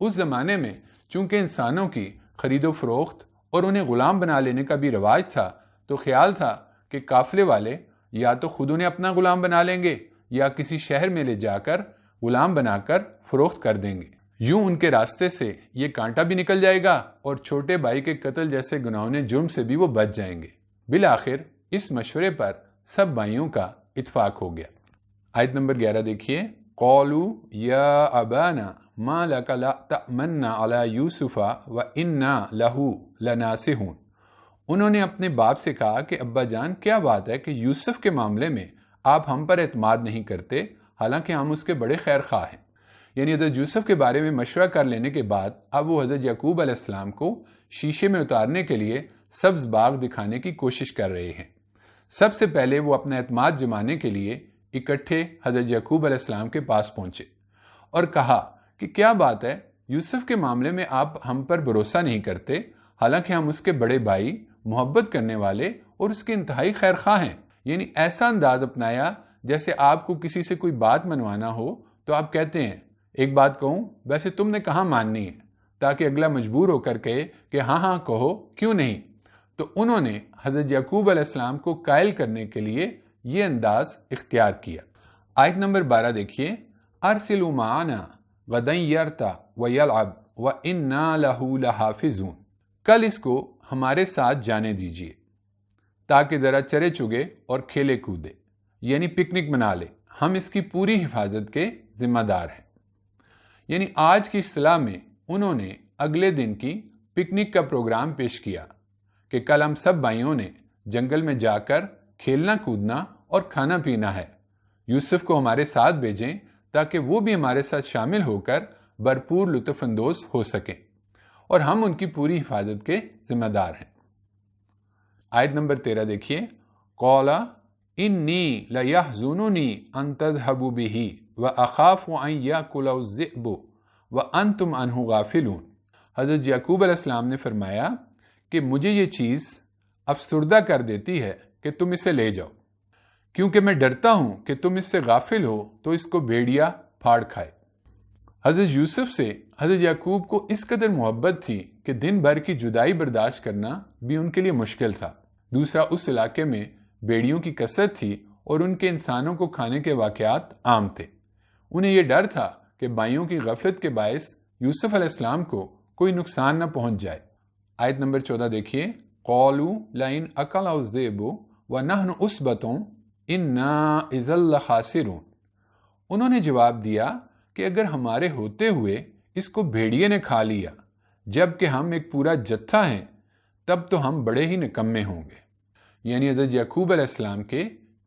اس زمانے میں چونکہ انسانوں کی خرید و فروخت اور انہیں غلام بنا لینے کا بھی رواج تھا، تو خیال تھا کہ قافلے والے یا تو خود انہیں اپنا غلام بنا لیں گے یا کسی شہر میں لے جا کر غلام بنا کر فروخت کر دیں گے۔ یوں ان کے راستے سے یہ کانٹا بھی نکل جائے گا اور چھوٹے بھائی کے قتل جیسے گناہوں جرم سے بھی وہ بچ جائیں گے۔ بالآخر اس مشورے پر سب بھائیوں کا اتفاق ہو گیا۔ آیت نمبر 11 دیکھیے، قالوا یا ابانا ما لک لا تأمنا علی یوسف وانا لہ لناصحون۔ انہوں نے اپنے باپ سے کہا کہ ابا جان کیا بات ہے کہ یوسف کے معاملے میں آپ ہم پر اعتماد نہیں کرتے، حالانکہ ہم اس کے بڑے خیر خواہ ہیں۔ یعنی حضرت یوسف کے بارے میں مشورہ کر لینے کے بعد اب وہ حضرت یعقوب علیہ السلام کو شیشے میں اتارنے کے لیے سبز باغ دکھانے کی کوشش کر رہے ہیں۔ سب سے پہلے وہ اپنا اعتماد جمانے کے لیے اکٹھے حضرت یعقوب علیہ السلام کے پاس پہنچے اور کہا کہ کیا بات ہے، یوسف کے معاملے میں آپ ہم پر بھروسہ نہیں کرتے، حالانکہ ہم اس کے بڑے بھائی، محبت کرنے والے اور اس کے انتہائی خیر خواہ ہیں۔ یعنی ایسا انداز اپنایا جیسے آپ کو کسی سے کوئی بات منوانا ہو تو آپ کہتے ہیں ایک بات کہوں، ویسے تم نے کہاں ماننی ہے، تاکہ اگلا مجبور ہو کر کہے کہ ہاں ہاں کہو، کیوں نہیں۔ تو انہوں نے حضرت یعقوب علیہ السلام کو قائل کرنے کے لیے یہ انداز اختیار کیا۔ آیت نمبر 12 دیکھیے، ارسلوا معنا غدا یرتع ویلعب وانا لہ لحافظون۔ کل اس کو ہمارے ساتھ جانے دیجیے تاکہ ذرا چرے چگے اور کھیلے کودے، یعنی پکنک منا لے، ہم اس کی پوری حفاظت کے ذمہ دار ہیں۔ یعنی آج کی اصطلاح میں انہوں نے اگلے دن کی پکنک کا پروگرام پیش کیا کہ کل ہم سب بھائیوں نے جنگل میں جا کر کھیلنا کودنا اور کھانا پینا ہے، یوسف کو ہمارے ساتھ بھیجیں تاکہ وہ بھی ہمارے ساتھ شامل ہو کر بھرپور لطف اندوز ہو سکیں، اور ہم ان کی پوری حفاظت کے ذمہ دار ہیں۔ آیت نمبر 13 دیکھیے، قال انی لیحزننی ان تذهبوا به واخاف ان یاکلہ الذئب وانتم عنہ غافلون۔ حضرت یعقوب علیہ السلام نے فرمایا کہ مجھے یہ چیز افسردہ کر دیتی ہے کہ تم اسے لے جاؤ، کیونکہ میں ڈرتا ہوں کہ تم اس سے غافل ہو تو اس کو بھیڑیا پھاڑ کھائے۔ حضرت یوسف سے حضرت یعقوب کو اس قدر محبت تھی کہ دن بھر کی جدائی برداشت کرنا بھی ان کے لیے مشکل تھا۔ دوسرا، اس علاقے میں بیڑیوں کی کثرت تھی اور ان کے انسانوں کو کھانے کے واقعات عام تھے۔ انہیں یہ ڈر تھا کہ بھائیوں کی غفلت کے باعث یوسف علیہ السلام کو کوئی نقصان نہ پہنچ جائے۔ آیت نمبر 14 دیکھیے، قالوا لئن اکلہ الذئب ونحن عصبۃ انا اذا لخاسرون۔ انہوں نے جواب دیا کہ اگر ہمارے ہوتے ہوئے اس کو بھیڑیے نے کھا لیا جب کہ ہم ایک پورا جتھا ہیں، تب تو ہم بڑے ہی نکمے ہوں گے۔ یعنی حضرت یعقوب علیہ السلام کے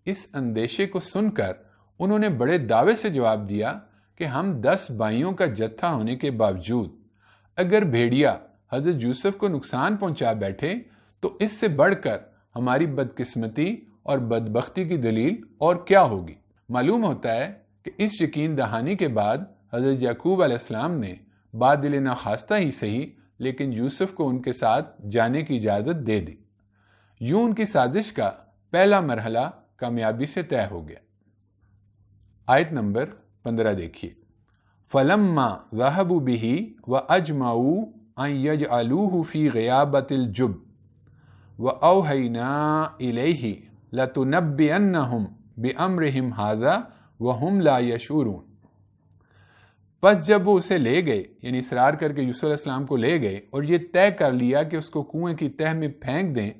اس اندیشے کو سن کر انہوں نے بڑے دعوے سے جواب دیا کہ ہم 10 بھائیوں کا جتھا ہونے کے باوجود اگر بھیڑیا حضرت یوسف کو نقصان پہنچا بیٹھے تو اس سے بڑھ کر ہماری بدقسمتی اور بدبختی کی دلیل اور کیا ہوگی۔ معلوم ہوتا ہے کہ اس یقین دہانی کے بعد حضرت یعقوب علیہ السلام نے بادل ناخواستہ ہی صحیح لیکن یوسف کو ان کے ساتھ جانے کی اجازت دے دی۔ یوں ان کی سازش کا پہلا مرحلہ کامیابی سے طے ہو گیا۔ آیت نمبر 15 دیکھیے، فَلَمَّا ذَهَبُوا بِهِ وَأَجْمَعُوا أَن يَجْعَلُوهُ فِي غِيَابَةِ الْجُبِّ وَأَوْحَيْنَا إِلَيْهِ لَتُنَبِّئَنَّهُم بِأَمْرِهِمْ هَذَا وَهُمْ لَا يَشْعُرُونَ۔ پس جب وہ اسے لے گئے، یعنی اصرار کر کے یوسف علیہ السلام کو لے گئے اور یہ طے کر لیا کہ اس کو کنویں کی تہ میں پھینک دیں،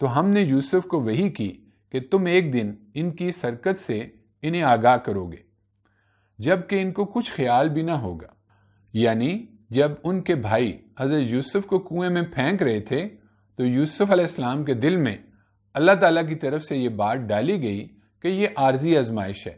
تو ہم نے یوسف کو وحی کی کہ تم ایک دن ان کی اس حرکت سے انہیں آگاہ کرو گے، جبکہ ان کو کچھ خیال بھی نہ ہوگا۔ یعنی جب ان کے بھائی حضرت یوسف کو کنویں میں پھینک رہے تھے تو یوسف علیہ السلام کے دل میں اللہ تعالیٰ کی طرف سے یہ بات ڈالی گئی کہ یہ عارضی آزمائش ہے،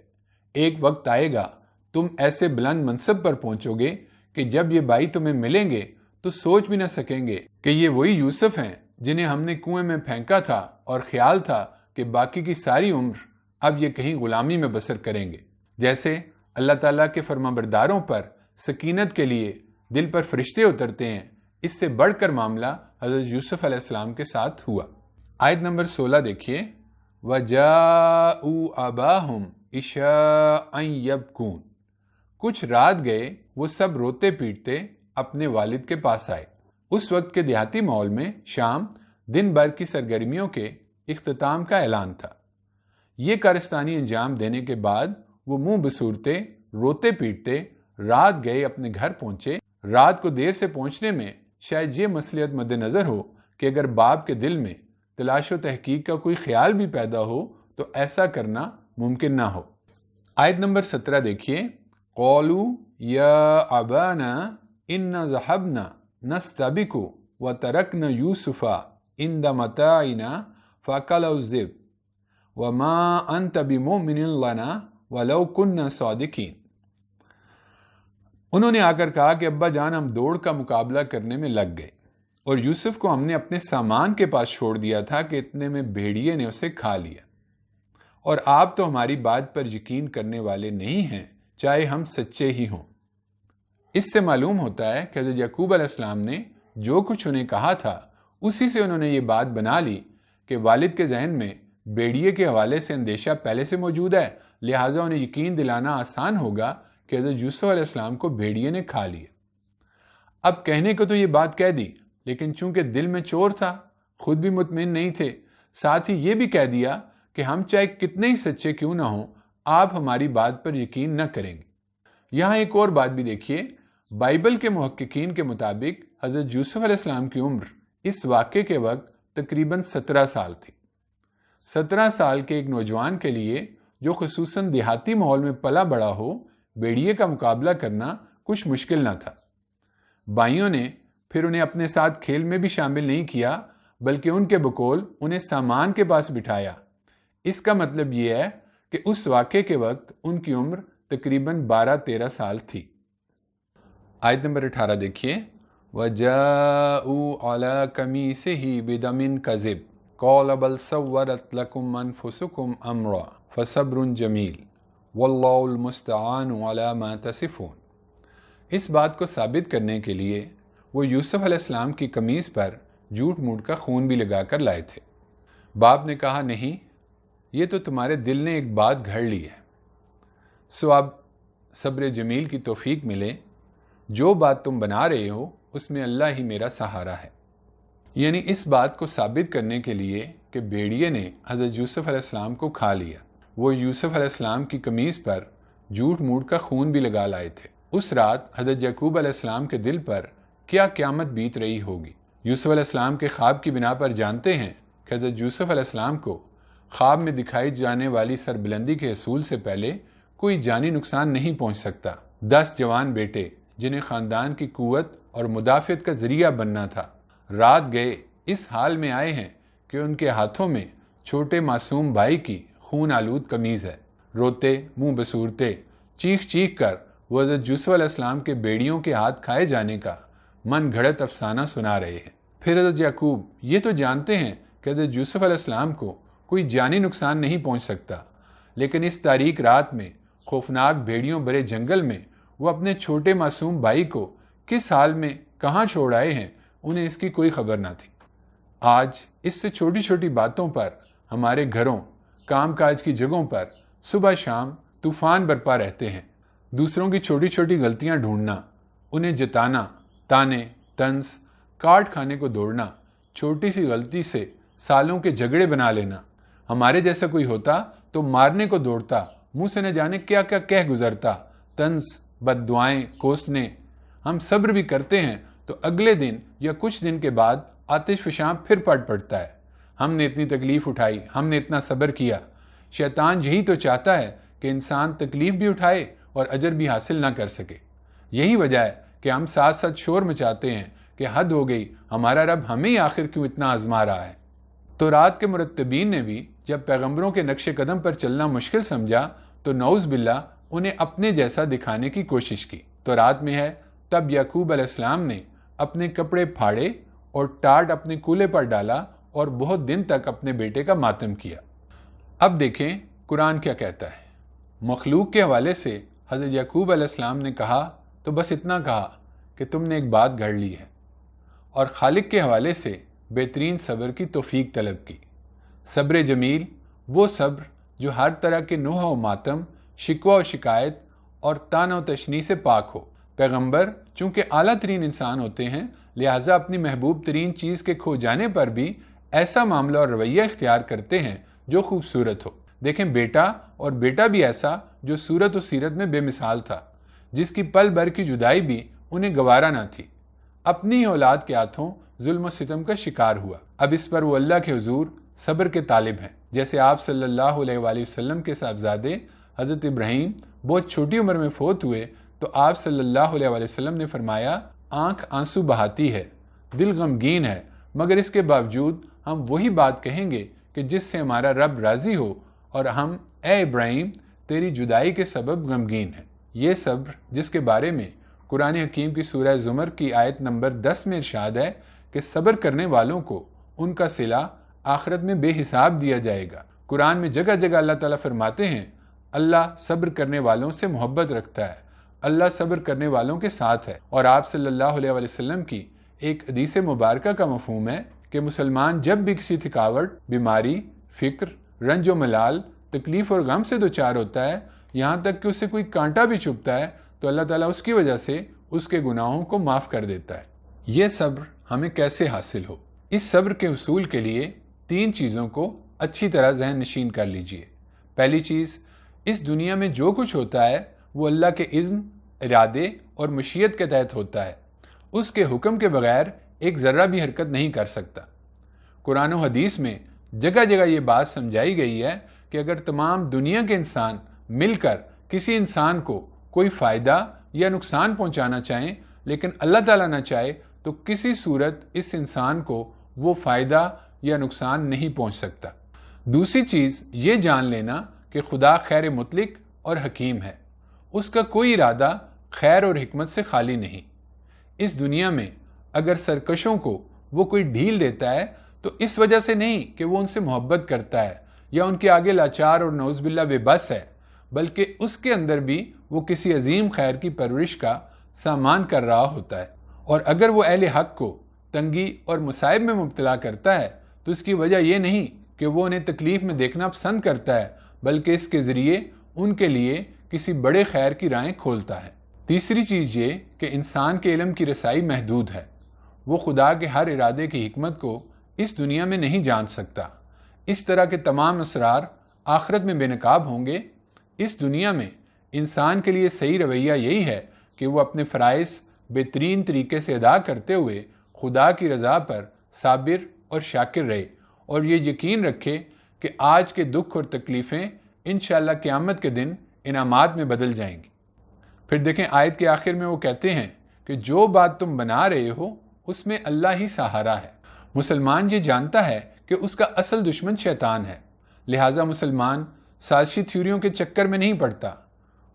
ایک وقت آئے گا تم ایسے بلند منصب پر پہنچو گے کہ جب یہ بھائی تمہیں ملیں گے تو سوچ بھی نہ سکیں گے کہ یہ وہی یوسف ہیں جنہیں ہم نے کنویں میں پھینکا تھا اور خیال تھا کہ باقی کی ساری عمر اب یہ کہیں غلامی میں بسر کریں گے۔ جیسے اللہ تعالیٰ کے فرمانبرداروں پر سکینت کے لیے دل پر فرشتے اترتے ہیں، اس سے بڑھ کر معاملہ حضرت یوسف علیہ السلام کے ساتھ ہوا۔ آیت نمبر 16 دیکھیے، وَجَاءُوا أَبَاهُمْ عِشَاءً يَبْكُونَ، کچھ رات گئے وہ سب روتے پیٹتے اپنے والد کے پاس آئے۔ اس وقت کے دیہاتی ماحول میں شام دن بھر کی سرگرمیوں کے اختتام کا اعلان تھا۔ یہ کارستانی انجام دینے کے بعد وہ منہ بسورتے روتے پیٹتے رات گئے اپنے گھر پہنچے۔ رات کو دیر سے پہنچنے میں شاید یہ مصلحت مد نظر ہو کہ اگر باپ کے دل میں تلاش و تحقیق کا کوئی خیال بھی پیدا ہو تو ایسا کرنا ممکن نہ ہو۔ آیت نمبر 17 دیکھیے، قالوا یا ابانا انا ذهبنا نستبق وترکنا یوسف عند متاعنا فاکلوا الذئب وما انت بمؤمن لنا ولو كنا صادقین۔ انہوں نے آ کر کہا کہ ابا جان ہم دوڑ کا مقابلہ کرنے میں لگ گئے اور یوسف کو ہم نے اپنے سامان کے پاس چھوڑ دیا تھا کہ اتنے میں بھیڑیے نے اسے کھا لیا، اور آپ تو ہماری بات پر یقین کرنے والے نہیں ہیں چاہے ہم سچے ہی ہوں۔ اس سے معلوم ہوتا ہے کہ حضرت یعقوب علیہ السلام نے جو کچھ انہیں کہا تھا اسی سے انہوں نے یہ بات بنا لی کہ والد کے ذہن میں بھیڑیے کے حوالے سے اندیشہ پہلے سے موجود ہے، لہٰذا انہیں یقین دلانا آسان ہوگا کہ حضرت یوسف علیہ السلام کو بھیڑیے نے کھا لیا۔ اب کہنے کو تو یہ بات کہہ دی، لیکن چونکہ دل میں چور تھا، خود بھی مطمئن نہیں تھے، ساتھ ہی یہ بھی کہہ دیا کہ ہم چاہے کتنے ہی سچے کیوں نہ ہوں آپ ہماری بات پر یقین نہ کریں گے۔ یہاں ایک اور بات بھی دیکھیے، بائبل کے محققین کے مطابق حضرت یوسف علیہ السلام کی عمر اس واقعے کے وقت تقریباً 17 سال تھی۔ 17 سال کے ایک نوجوان کے لیے جو خصوصاً دیہاتی ماحول میں پلا بڑا ہو، بھیڑیے کا مقابلہ کرنا کچھ مشکل نہ تھا۔ بھائیوں نے پھر انہیں اپنے ساتھ کھیل میں بھی شامل نہیں کیا، بلکہ ان کے بقول انہیں سامان کے پاس بٹھایا۔ اس کا مطلب یہ ہے کہ اس واقعے کے وقت ان کی عمر تقریباً 12-13 سال تھی۔ آیت نمبر 18 دیکھیے، وَجَاءُوا عَلَىٰ قَمِيصِهِ بِدَمٍ كَذِبٍ قَالَ بَلْ سَوَّلَتْ لَكُمْ أَنفُسُكُمْ أَمْرًا فَصَبْرٌ جَمِيلٌ وَاللَّهُ الْمُسْتَعَانُ عَلَىٰ مَا تَصِفُونَ۔ اس بات کو ثابت کرنے کے لیے وہ یوسف علیہ السلام کی قمیص پر جھوٹ موٹ کا خون بھی لگا کر لائے تھے۔ باپ نے کہا، نہیں، یہ تو تمہارے دل نے ایک بات گھڑ لی ہے، سو اب صبر جمیل کی توفیق ملے، جو بات تم بنا رہے ہو اس میں اللہ ہی میرا سہارا ہے۔ یعنی اس بات کو ثابت کرنے کے لیے کہ بھیڑیے نے حضرت یوسف علیہ السلام کو کھا لیا، وہ یوسف علیہ السلام کی قمیص پر جھوٹ موٹ کا خون بھی لگا لائے تھے۔ اس رات حضرت یعقوب علیہ السلام کے دل پر کیا قیامت بیت رہی ہوگی۔ یوسف علیہ السلام کے خواب کی بنا پر جانتے ہیں کہ حضرت یوسف علیہ السلام کو خواب میں دکھائی جانے والی سربلندی کے حصول سے پہلے کوئی جانی نقصان نہیں پہنچ سکتا۔ 10 جوان بیٹے جنہیں خاندان کی قوت اور مدافعت کا ذریعہ بننا تھا، رات گئے اس حال میں آئے ہیں کہ ان کے ہاتھوں میں چھوٹے معصوم بھائی کی خون آلود قمیض ہے۔ روتے، منہ بسورتے، چیخ چیخ کر وہ حضرت یوسف علیہ السلام کے بیڑیوں کے ہاتھ کھائے جانے کا من گھڑت افسانہ سنا رہے ہیں۔ پھر حضرت یعقوب یہ تو جانتے ہیں کہ حضرت یوسف علیہ السلام کو کوئی جانی نقصان نہیں پہنچ سکتا، لیکن اس تاریک رات میں خوفناک بھیڑیوں بھرے جنگل میں وہ اپنے چھوٹے معصوم بھائی کو کس حال میں کہاں چھوڑ آئے ہیں انہیں اس کی کوئی خبر نہ تھی۔ آج اس سے چھوٹی چھوٹی باتوں پر ہمارے گھروں، کام کاج کی جگہوں پر صبح شام طوفان برپا رہتے ہیں۔ دوسروں کی چھوٹی چھوٹی غلطیاں ڈھونڈنا، انہیں جتانا، تانے، طنز، کاٹ کھانے کو دوڑنا، چھوٹی سی غلطی سے سالوں کے جھگڑے بنا لینا۔ ہمارے جیسا کوئی ہوتا تو مارنے کو دوڑتا، منہ سے نہ جانے کیا کیا کہہ گزرتا، طنز، بد دعائیں، کوسنے۔ ہم صبر بھی کرتے ہیں تو اگلے دن یا کچھ دن کے بعد آتش فشاں پھر پڑ پڑتا ہے۔ ہم نے اتنی تکلیف اٹھائی، ہم نے اتنا صبر کیا۔ شیطان یہی تو چاہتا ہے کہ انسان تکلیف بھی اٹھائے اور اجر بھی حاصل نہ کر سکے۔ یہی وجہ ہے کہ ہم ساتھ ساتھ شور مچاتے ہیں کہ حد ہو گئی، ہمارا رب ہمیں ہی آخر کیوں اتنا آزما رہا ہے۔ تورات کے مرتبین نے بھی جب پیغمبروں کے نقش قدم پر چلنا مشکل سمجھا تو نعوذ باللہ انہیں اپنے جیسا دکھانے کی کوشش کی۔ تورات میں ہے، تب یعقوب علیہ السلام نے اپنے کپڑے پھاڑے اور ٹاٹ اپنے کولے پر ڈالا اور بہت دن تک اپنے بیٹے کا ماتم کیا۔ اب دیکھیں قرآن کیا کہتا ہے۔ مخلوق کے حوالے سے حضرت یعقوب علیہ السلام نے کہا تو بس اتنا کہا کہ تم نے ایک بات گھڑ لی ہے، اور خالق کے حوالے سے بہترین صبر کی توفیق طلب کی۔ صبر جمیل، وہ صبر جو ہر طرح کے نوح و ماتم، شکوہ و شکایت اور طعن و تشنیع سے پاک ہو۔ پیغمبر چونکہ اعلیٰ ترین انسان ہوتے ہیں، لہٰذا اپنی محبوب ترین چیز کے کھو جانے پر بھی ایسا معاملہ اور رویہ اختیار کرتے ہیں جو خوبصورت ہو۔ دیکھیں بیٹا، اور بیٹا بھی ایسا جو صورت و سیرت میں بے مثال تھا، جس کی پل بھر کی جدائی بھی انہیں گوارا نہ تھی، اپنی ہی اولاد کے ہاتھوں ظلم و ستم کا شکار ہوا۔ اب اس پر وہ اللہ کے حضور صبر کے طالب ہیں۔ جیسے آپ صلی اللہ علیہ وآلہ وسلم کے صاحبزادے حضرت ابراہیم بہت چھوٹی عمر میں فوت ہوئے تو آپ صلی اللہ علیہ وآلہ وسلم نے فرمایا، آنکھ آنسو بہاتی ہے، دل غمگین ہے، مگر اس کے باوجود ہم وہی بات کہیں گے کہ جس سے ہمارا رب راضی ہو، اور ہم اے ابراہیم تیری جدائی کے سبب غمگین ہیں۔ یہ صبر جس کے بارے میں قرآن حکیم کی سورہ زمر کی آیت نمبر 10 میں ارشاد ہے کہ صبر کرنے والوں کو ان کا صلہ آخرت میں بے حساب دیا جائے گا۔ قرآن میں جگہ جگہ اللہ تعالیٰ فرماتے ہیں اللہ صبر کرنے والوں سے محبت رکھتا ہے، اللہ صبر کرنے والوں کے ساتھ ہے۔ اور آپ صلی اللہ علیہ وآلہ وسلم کی ایک حدیث مبارکہ کا مفہوم ہے کہ مسلمان جب بھی کسی تھکاوٹ، بیماری، فکر، رنج و ملال، تکلیف اور غم سے دوچار ہوتا ہے، یہاں تک کہ اسے کوئی کانٹا بھی چبھتا ہے، تو اللہ تعالیٰ اس کی وجہ سے اس کے گناہوں کو معاف کر دیتا ہے۔ یہ صبر ہمیں کیسے حاصل ہو؟ اس صبر کے حصول کے لیے 3 چیزوں کو اچھی طرح ذہن نشین کر لیجئے۔ پہلی چیز، اس دنیا میں جو کچھ ہوتا ہے وہ اللہ کے اذن، ارادے اور مشیت کے تحت ہوتا ہے، اس کے حکم کے بغیر ایک ذرہ بھی حرکت نہیں کر سکتا۔ قرآن و حدیث میں جگہ جگہ یہ بات سمجھائی گئی ہے کہ اگر تمام دنیا کے انسان مل کر کسی انسان کو کوئی فائدہ یا نقصان پہنچانا چاہیں لیکن اللہ تعالیٰ نہ چاہے تو کسی صورت اس انسان کو وہ فائدہ یا نقصان نہیں پہنچ سکتا۔ دوسری چیز یہ جان لینا کہ خدا خیر مطلق اور حکیم ہے، اس کا کوئی ارادہ خیر اور حکمت سے خالی نہیں۔ اس دنیا میں اگر سرکشوں کو وہ کوئی ڈھیل دیتا ہے تو اس وجہ سے نہیں کہ وہ ان سے محبت کرتا ہے یا ان کے آگے لاچار اور نعوذ باللہ بے بس ہے، بلکہ اس کے اندر بھی وہ کسی عظیم خیر کی پرورش کا سامان کر رہا ہوتا ہے۔ اور اگر وہ اہل حق کو تنگی اور مصائب میں مبتلا کرتا ہے تو اس کی وجہ یہ نہیں کہ وہ انہیں تکلیف میں دیکھنا پسند کرتا ہے، بلکہ اس کے ذریعے ان کے لیے کسی بڑے خیر کی راہیں کھولتا ہے۔ تیسری چیز یہ کہ انسان کے علم کی رسائی محدود ہے، وہ خدا کے ہر ارادے کی حکمت کو اس دنیا میں نہیں جان سکتا۔ اس طرح کے تمام اسرار آخرت میں بے نقاب ہوں گے۔ اس دنیا میں انسان کے لیے صحیح رویہ یہی ہے کہ وہ اپنے فرائض بہترین طریقے سے ادا کرتے ہوئے خدا کی رضا پر صابر اور شاکر رہے، اور یہ یقین رکھے کہ آج کے دکھ اور تکلیفیں انشاءاللہ قیامت کے دن انعامات میں بدل جائیں گی۔ پھر دیکھیں آیت کے آخر میں وہ کہتے ہیں کہ جو بات تم بنا رہے ہو اس میں اللہ ہی سہارا ہے۔ مسلمان یہ جانتا ہے کہ اس کا اصل دشمن شیطان ہے، لہٰذا مسلمان سازشی تھیوریوں کے چکر میں نہیں پڑتا۔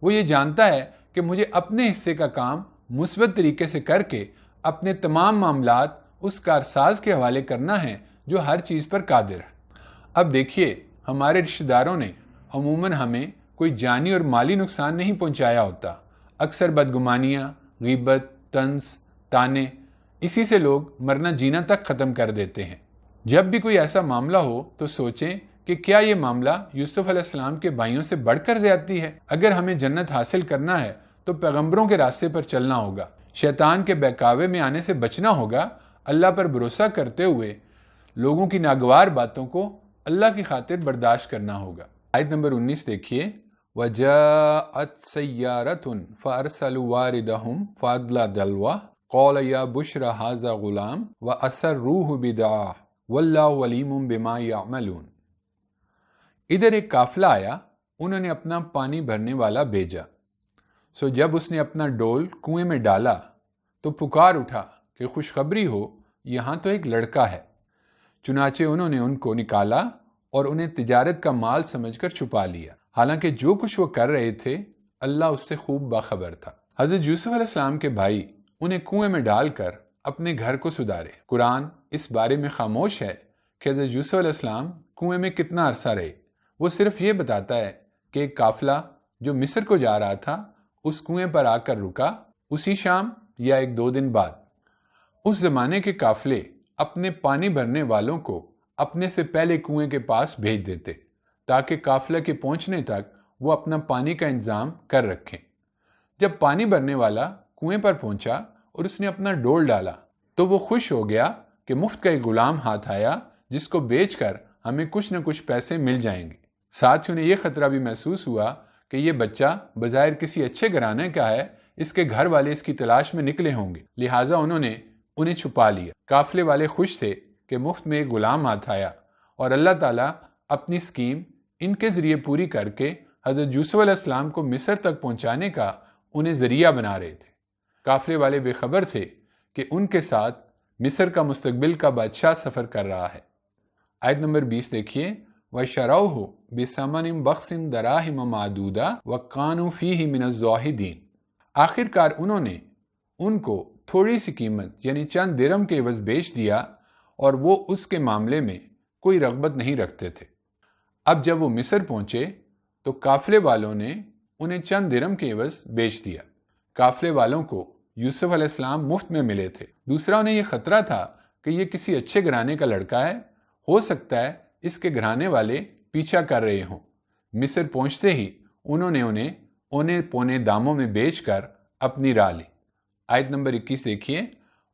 وہ یہ جانتا ہے کہ مجھے اپنے حصے کا کام مثبت طریقے سے کر کے اپنے تمام معاملات اس کارساز کے حوالے کرنا ہے جو ہر چیز پر قادر ہے۔ اب دیکھیے ہمارے رشتہ داروں نے عموماً ہمیں کوئی جانی اور مالی نقصان نہیں پہنچایا ہوتا، اکثر بدگمانیاں، غیبت، طنز، طعنے، اسی سے لوگ مرنا جینا تک ختم کر دیتے ہیں۔ جب بھی کوئی ایسا معاملہ ہو تو سوچیں کہ کیا یہ معاملہ یوسف علیہ السلام کے بھائیوں سے بڑھ کر زیادتی ہے؟ اگر ہمیں جنت حاصل کرنا ہے تو پیغمبروں کے راستے پر چلنا ہوگا، شیطان کے بہکاوے میں آنے سے بچنا ہوگا، اللہ پر بھروسہ کرتے ہوئے لوگوں کی ناگوار باتوں کو اللہ کی خاطر برداشت کرنا ہوگا۔ آیت نمبر 19 دیکھیے، وَجَاءَتْ سَيَّارَةٌ فَأَرْسَلُوا وَارِدَهُمْ فَأَدْلَىٰ دَلْوَهُ قَالَ يَا بُشْرَىٰ هَٰذَا غُلَامٌ وَأَسَرُّوهُ بِدَاعَةً وَاللَّهُ عَلِيمٌ بِمَا يَعْمَلُونَ۔ ادھر ایک قافلہ آیا، انہوں نے اپنا پانی بھرنے والا بھیجا، سو جب اس نے اپنا ڈول کنویں میں ڈالا تو پکار اٹھا کہ خوشخبری ہو، یہاں تو ایک لڑکا ہے۔ چنانچہ انہوں نے ان کو نکالا اور انہیں تجارت کا مال سمجھ کر چھپا لیا، حالانکہ جو کچھ وہ کر رہے تھے اللہ اس سے خوب باخبر تھا۔ حضرت یوسف علیہ السلام کے بھائی انہیں کنویں میں ڈال کر اپنے گھر کو سدھارے۔ قرآن اس بارے میں خاموش ہے کہ حضرت یوسف علیہ السلام کنویں میں کتنا عرصہ رہے۔ وہ صرف یہ بتاتا ہے کہ ایک قافلہ جو مصر کو جا رہا تھا اس کنویں پر آ کر رکا اسی شام یا 1-2 دن بعد۔ اس زمانے کے قافلے اپنے پانی بھرنے والوں کو اپنے سے پہلے کنویں کے پاس بھیج دیتے تاکہ قافلہ کے پہنچنے تک وہ اپنا پانی کا انتظام کر رکھیں۔ جب پانی بھرنے والا کنویں پر پہنچا اور اس نے اپنا ڈول ڈالا تو وہ خوش ہو گیا کہ مفت کا ایک غلام ہاتھ آیا جس کو بیچ کر ہمیں کچھ نہ کچھ پیسے مل جائیں گے۔ ساتھ ہی انہیں یہ خطرہ بھی محسوس ہوا کہ یہ بچہ بظاہر کسی اچھے گھرانے کا ہے، اس کے گھر والے اس کی تلاش میں نکلے ہوں گے، لہٰذا انہوں نے انہیں چھپا لیا۔ قافلے والے خوش تھے کہ مفت میں ایک غلام ہاتھ آیا اور اللہ تعالیٰ اپنی اسکیم ان کے ذریعے پوری کر کے حضرت یوسف علیہ السلام کو مصر تک پہنچانے کا انہیں ذریعہ بنا رہے تھے۔ قافلے والے بے خبر تھے کہ ان کے ساتھ مصر کا مستقبل کا بادشاہ سفر کر رہا ہے۔ آیت نمبر 20 دیکھیے، وَشَرَوْهُ بِثَمَنٍ بَخْسٍ دَرَاهِمَ مَعْدُودَةٍ وَكَانُوا فِيهِ مِنَ الزَّاهِدِينَ۔ آخرکار انہوں نے ان کو تھوڑی سی قیمت یعنی چند درہم کے عوض بیچ دیا اور وہ اس کے معاملے میں کوئی رغبت نہیں رکھتے تھے۔ اب جب وہ مصر پہنچے تو قافلے والوں نے انہیں چند درہم کے عوض بیچ دیا۔ قافلے والوں کو یوسف علیہ السلام مفت میں ملے تھے۔ دوسرا انہیں یہ خطرہ تھا کہ یہ کسی اچھے گھرانے کا لڑکا ہے، ہو سکتا ہے اس کے گھرانے والے پیچھا کر رہے ہوں۔ مصر پہنچتے ہی انہوں نے انہیں اونے پونے داموں میں بیچ کر اپنی راہ لی۔ آیت نمبر 21 دیکھیے،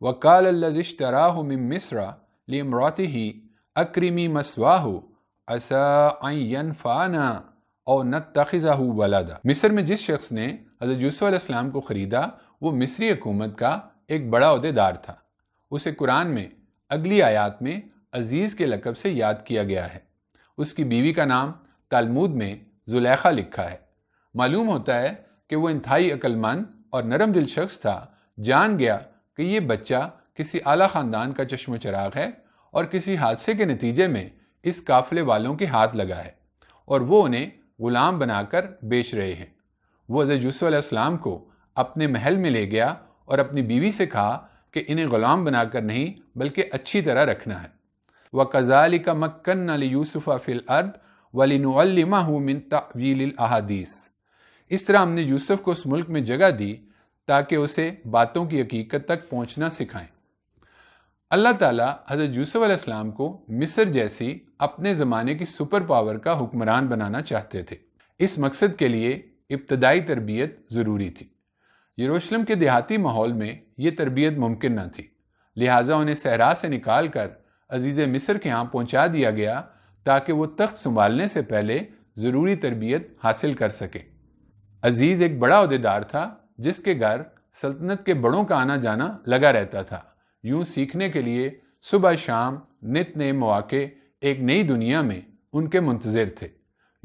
وَقَالَ الَّذِي اشْتَرَاهُ مِن مِّصْرَ لِامْرَأَتِهِ أَكْرِمِي مَثْوَاهُ عَسَىٰ أَن يَنفَعَنَا أَوْ نَتَّخِذَهُ وَلَدًا۔ مصر میں جس شخص نے حضرت یوسف علیہ السلام کو خریدا وہ مصری حکومت کا ایک بڑا عہدیدار تھا۔ اسے قرآن میں اگلی آیات میں عزیز کے لقب سے یاد کیا گیا ہے۔ اس کی بیوی کا نام تالمود میں زلیخا لکھا ہے۔ معلوم ہوتا ہے کہ وہ انتہائی عقل مند اور نرم دل شخص تھا۔ جان گیا کہ یہ بچہ کسی اعلیٰ خاندان کا چشم و چراغ ہے اور کسی حادثے کے نتیجے میں اس قافلے والوں کے ہاتھ لگا ہے اور وہ انہیں غلام بنا کر بیچ رہے ہیں۔ وہ حضرت یوسف علیہ السلام کو اپنے محل میں لے گیا اور اپنی بیوی سے کہا کہ انہیں غلام بنا کر نہیں بلکہ اچھی طرح رکھنا ہے۔ وَكَذَلِكَ مَكَّنَّا لِيُوسُفَ فِي الْأَرْضِ وَلِنُعَلِّمَهُ مِن تَأْوِيلِ الْأَحَادِيثِ۔ اس طرح ہم نے یوسف کو اس ملک میں جگہ دی تاکہ اسے باتوں کی حقیقت تک پہنچنا سکھائیں۔ اللہ تعالیٰ حضرت یوسف علیہ السلام کو مصر جیسی اپنے زمانے کی سپر پاور کا حکمران بنانا چاہتے تھے۔ اس مقصد کے لیے ابتدائی تربیت ضروری تھی۔ یروشلم کے دیہاتی ماحول میں یہ تربیت ممکن نہ تھی، لہٰذا انہیں صحرا سے نکال کر عزیز مصر کے ہاں پہنچا دیا گیا تاکہ وہ تخت سنبھالنے سے پہلے ضروری تربیت حاصل کر سکے۔ عزیز ایک بڑا عہدیدار تھا جس کے گھر سلطنت کے بڑوں کا آنا جانا لگا رہتا تھا۔ یوں سیکھنے کے لیے صبح شام نت نئے مواقع ایک نئی دنیا میں ان کے منتظر تھے۔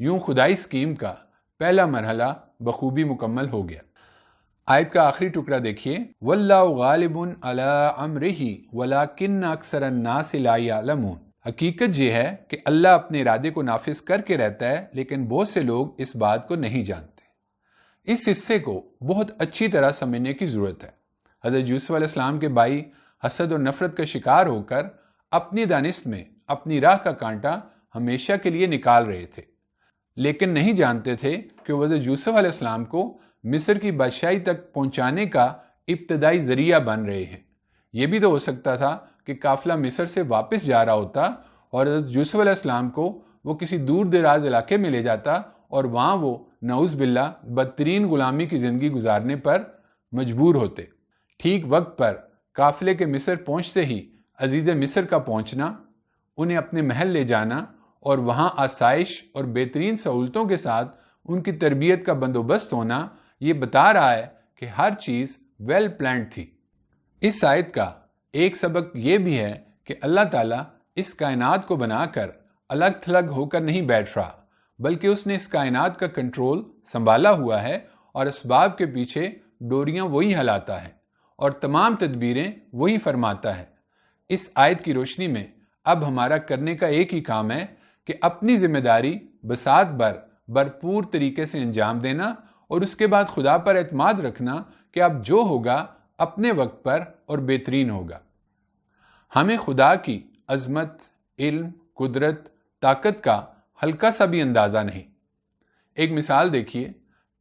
یوں خدائی اسکیم کا پہلا مرحلہ بخوبی مکمل ہو گیا۔ آیت کا آخری ٹکڑا دیکھیے، وَاللَّهُ غَالِبٌ عَلَىٰ أَمْرِهِ وَلَٰكِنَّ أَكْثَرَ النَّاسِ لَا يَعْلَمُونَ۔ حقیقت یہ ہے کہ اللہ اپنے ارادے کو نافذ کر کے رہتا ہے لیکن بہت سے لوگ اس بات کو نہیں جانتے۔ اس حصے کو بہت اچھی طرح سمجھنے کی ضرورت ہے۔ حضرت یوسف علیہ السلام کے بھائی حسد اور نفرت کا شکار ہو کر اپنی دانست میں اپنی راہ کا کانٹا ہمیشہ کے لیے نکال رہے تھے، لیکن نہیں جانتے تھے کہ وہ حضرت یوسف علیہ السلام کو مصر کی بادشاہی تک پہنچانے کا ابتدائی ذریعہ بن رہے ہیں۔ یہ بھی تو ہو سکتا تھا کہ قافلہ مصر سے واپس جا رہا ہوتا اور حضرت یوسف علیہ السلام کو وہ کسی دور دراز علاقے میں لے جاتا اور وہاں وہ نعوذ باللہ بدترین غلامی کی زندگی گزارنے پر مجبور ہوتے۔ ٹھیک وقت پر قافلے کے مصر پہنچتے ہی عزیز مصر کا پہنچنا، انہیں اپنے محل لے جانا اور وہاں آسائش اور بہترین سہولتوں کے ساتھ ان کی تربیت کا بندوبست ہونا، یہ بتا رہا ہے کہ ہر چیز ویل پلانڈ تھی۔ اس آیت کا ایک سبق یہ بھی ہے کہ اللہ تعالیٰ اس کائنات کو بنا کر الگ تھلگ ہو کر نہیں بیٹھ رہا، بلکہ اس نے اس کائنات کا کنٹرول سنبھالا ہوا ہے اور اسباب کے پیچھے ڈوریاں وہی ہلاتا ہے اور تمام تدبیریں وہی فرماتا ہے۔ اس آیت کی روشنی میں اب ہمارا کرنے کا ایک ہی کام ہے کہ اپنی ذمہ داری بساط بھرپور طریقے سے انجام دینا اور اس کے بعد خدا پر اعتماد رکھنا کہ اب جو ہوگا اپنے وقت پر اور بہترین ہوگا۔ ہمیں خدا کی عظمت، علم، قدرت، طاقت کا ہلکا سا بھی اندازہ نہیں۔ ایک مثال دیکھیے،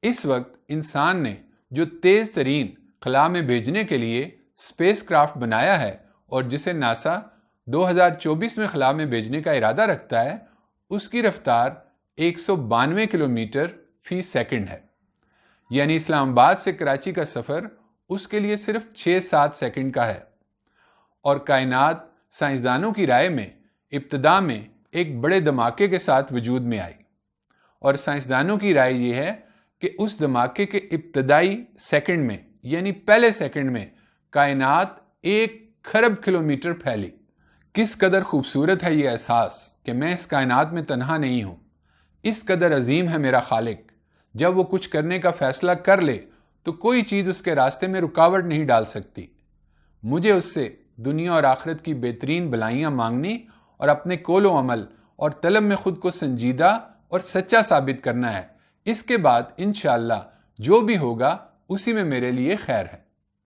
اس وقت انسان نے جو تیز ترین خلا میں بھیجنے کے لیے اسپیس کرافٹ بنایا ہے اور جسے ناسا 2024 میں خلا میں بھیجنے کا ارادہ رکھتا ہے، اس کی رفتار 192 کلومیٹر فی سیکنڈ ہے۔ یعنی اسلام آباد سے کراچی کا سفر اس کے لیے صرف 6-7 سیکنڈ کا ہے۔ اور کائنات سائنسدانوں کی رائے میں ابتدا میں ایک بڑے دھماکے کے ساتھ وجود میں آئی، اور سائنسدانوں کی رائے یہ ہے کہ اس دھماکے کے ابتدائی سیکنڈ میں یعنی پہلے سیکنڈ میں کائنات 1 کھرب کلومیٹر پھیلی۔ کس قدر خوبصورت ہے یہ احساس کہ میں اس کائنات میں تنہا نہیں ہوں، اس قدر عظیم ہے میرا خالق۔ جب وہ کچھ کرنے کا فیصلہ کر لے تو کوئی چیز اس کے راستے میں رکاوٹ نہیں ڈال سکتی۔ مجھے اس سے دنیا اور آخرت کی بہترین بھلائیاں مانگنی اور اپنے قول و عمل اور طلب میں خود کو سنجیدہ اور سچا ثابت کرنا ہے۔ اس کے بعد انشاءاللہ جو بھی ہوگا اسی میں میرے لیے خیر ہے۔